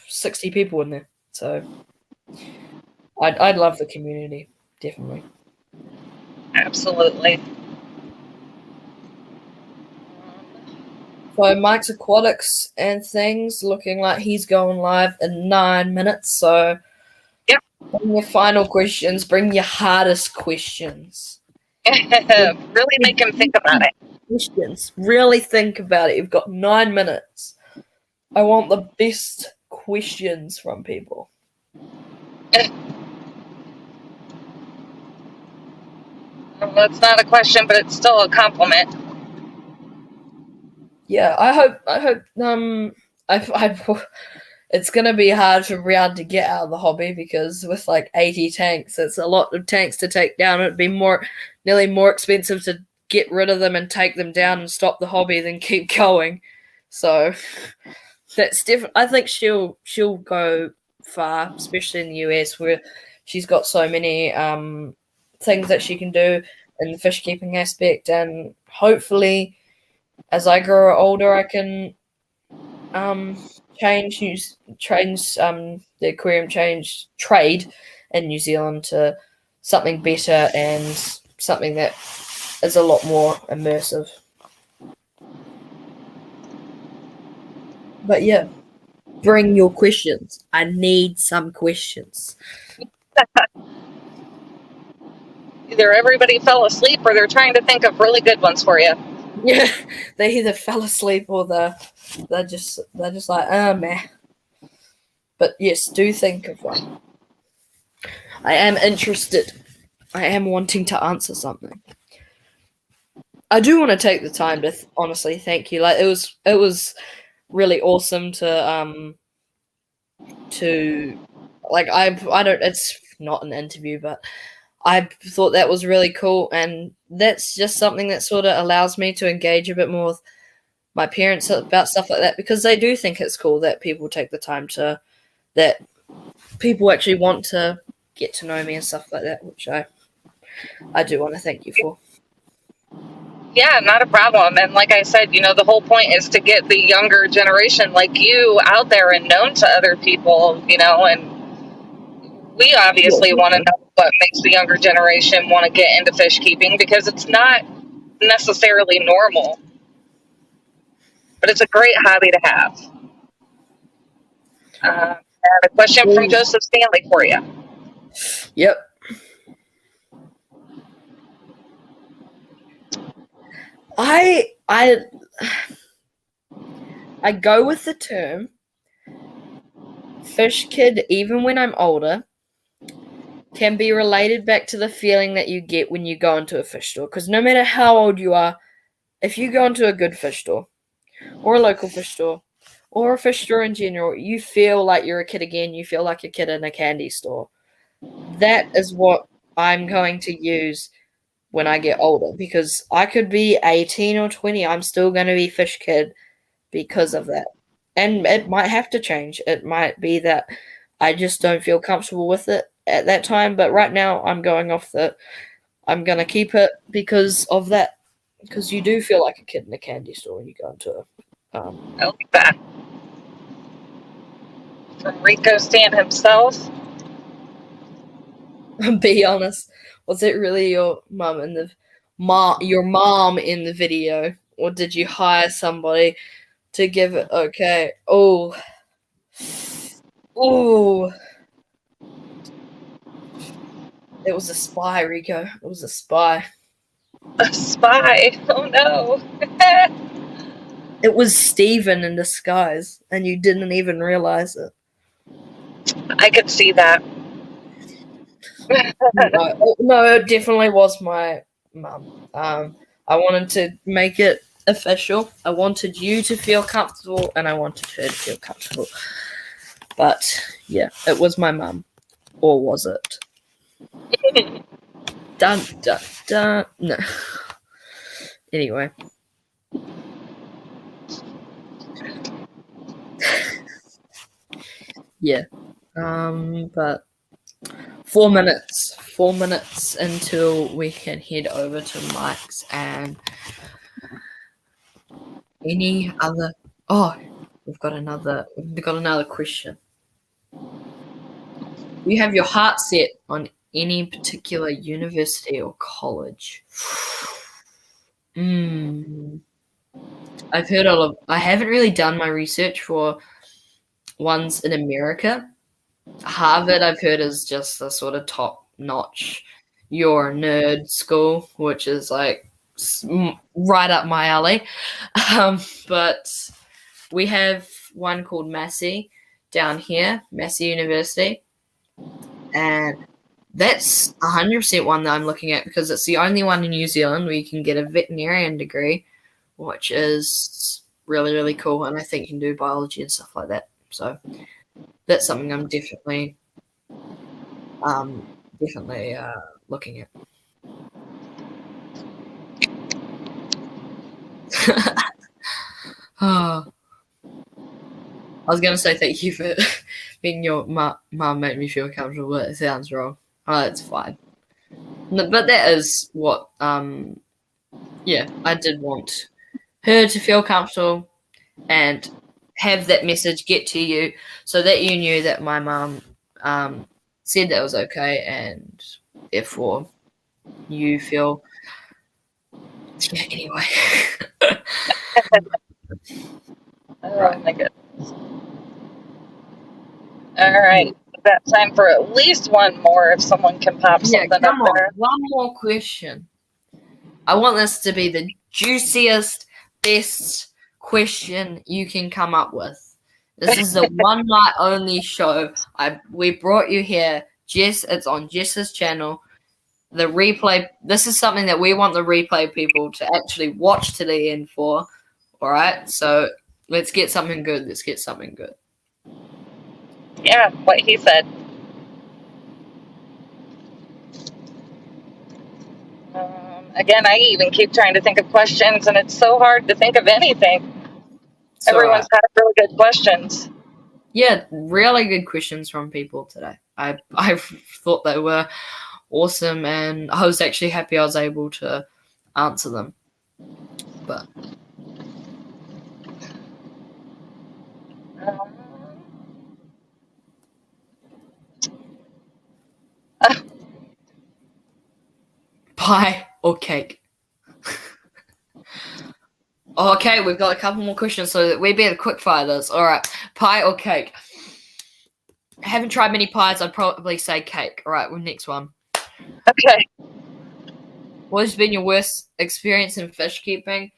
60 people in there. So I'd love the community, definitely. Absolutely. So Mike's Aquatics and things looking like he's going live in 9 minutes. So yep. Bring your final questions. Bring your hardest questions. Really make him think about it. Questions. Really think about it. You've got 9 minutes. I want the best questions from people. Well, that's not a question, but it's still a compliment. Yeah, I hope it's going to be hard for Brian to get out of the hobby because with like 80 tanks, it's a lot of tanks to take down. It'd be nearly more expensive to get rid of them and take them down and stop the hobby than keep going. So that's different. I think she'll go far, especially in the US where she's got so many things that she can do in the fish keeping aspect, and hopefully as I grow older I can change the aquarium trade in New Zealand to something better and something that is a lot more immersive. But yeah, bring your questions. I need some questions. Either everybody fell asleep or they're trying to think of really good ones for you. Yeah, they either fell asleep or they're just like, meh. But yes, do think of one. I am interested. I am wanting to answer something. I do want to take the time to honestly thank you. Like it was really awesome to like I don't, it's not an interview, but I thought that was really cool, and that's just something that sort of allows me to engage a bit more with my parents about stuff like that, because they do think it's cool that people take the time to, that people actually want to get to know me and stuff like that, which I do want to thank you for. Yeah, not a problem. And like I said, the whole point is to get the younger generation like you out there and known to other people, and we obviously want to know what makes the younger generation want to get into fish keeping, because it's not necessarily normal, but it's a great hobby to have. I have a question from Joseph Stanley for you. Yep. I go with the term fish kid, even when I'm older, can be related back to the feeling that you get when you go into a fish store. Because no matter how old you are, if you go into a good fish store, or a local fish store, or a fish store in general, you feel like you're a kid again. You feel like a kid in a candy store. That is what I'm going to use when I get older, because I could be 18 or 20. I'm still going to be fish kid because of that. And it might have to change. It might be that I just don't feel comfortable with it at that time. But right now I'm going off that I'm going to keep it because of that. Because you do feel like a kid in a candy store when you go into a... I like that. From Rico Stan himself. Be honest, was it really your mum in the your mom in the video, or did you hire somebody to give it? Okay. Oh, it was a spy, Rico. It was a spy. A spy. Oh no. It was Steven in disguise, and you didn't even realize it. I could see that. No, it definitely was my mum. I wanted to make it official. I wanted you to feel comfortable, and I wanted her to feel comfortable. But yeah, it was my mum, or was it? Dun dun dun. No. Anyway. Yeah. But 4 minutes. 4 minutes until we can head over to Mike's and any other. Oh, we've got another question. You have your heart set on any particular university or college? I've heard I haven't really done my research for ones in America. Harvard, I've heard, is just the sort of top-notch, you're a nerd school, which is like right up my alley. But we have one called Massey down here, Massey University, and that's 100% one that I'm looking at because it's the only one in New Zealand where you can get a veterinarian degree, which is really, really cool, and I think you can do biology and stuff like that. So that's something I'm definitely looking at. Oh, I was gonna say thank you for being your mum made me feel comfortable, but it sounds wrong. Oh, that's fine. No, but that is what yeah, I did want her to feel comfortable and have that message get to you so that you knew that my mum said that was okay, and therefore you feel yeah, anyway. Oh Right. my goodness. All right. We've got time for at least one more if someone can pop Yeah, something come up on. there. One more question. I want this to be the juiciest, best question you can come up with. This is a one night only show. We brought you here. Jess, it's on Jess's channel. The replay, this is something that we want the replay people to actually watch to the end for. All right? So let's get something good. Let's get something good. Yeah, what he said. Again, I even keep trying to think of questions, and it's so hard to think of anything. It's all Everyone's got really good questions. Yeah, really good questions from people today. I thought they were awesome, and I was actually happy I was able to answer them. But Um, pie or cake? Okay, we've got a couple more questions, so we better quick fire this. All right, pie or cake? I haven't tried many pies. I'd probably say cake. All right, well, next one. okay. What has been your worst experience in fish keeping?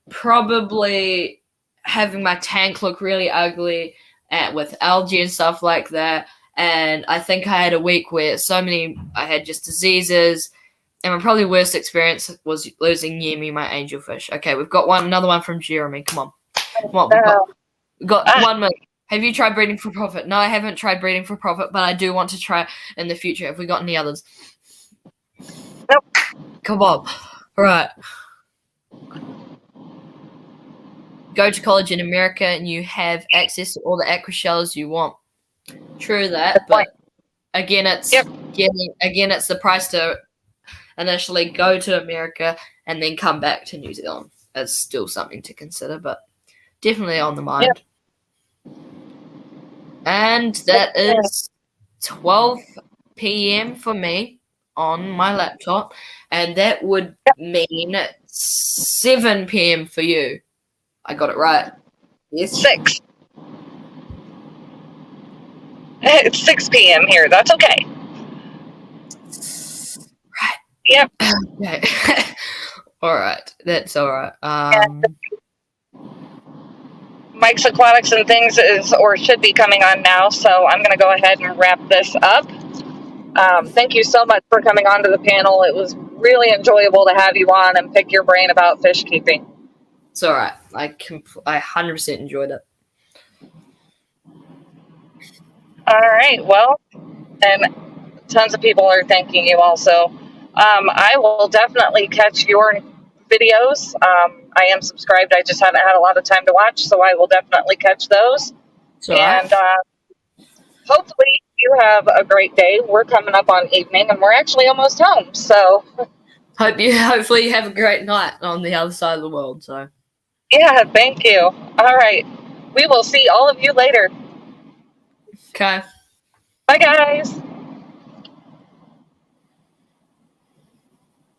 Probably having my tank look really ugly and with algae and stuff like that. And I think I had a week where I had just diseases. And my probably worst experience was losing Yemi, my angelfish. Okay, we've got another one from Jeremy. Come on. We've got 1 minute. Have you tried breeding for profit? No, I haven't tried breeding for profit, but I do want to try in the future. Have we got any others? Nope. Come on. All right. Go to college in America and you have access to all the aqua shells you want. True that, but again, it's it's the price to initially go to America and then come back to New Zealand. It's still something to consider, but definitely on the mind. Yep. And that is 12 p.m. for me on my laptop, and that would mean 7 p.m. for you. I got it right. Yes. 6. It's 6 p.m. here. That's okay. Right. Yep. Okay. All right. That's all right. Mike's Aquatics and Things should be coming on now, so I'm going to go ahead and wrap this up. Thank you so much for coming on to the panel. It was really enjoyable to have you on and pick your brain about fish keeping. It's all right. I 100% enjoyed it. All right. Well, and tons of people are thanking you also. I will definitely catch your videos. I am subscribed. I just haven't had a lot of time to watch, so I will definitely catch those. And hopefully you have a great day. We're coming up on evening, and we're actually almost home. So hopefully you have a great night on the other side of the world. So yeah, thank you. All right. We will see all of you later. Okay. Bye, guys.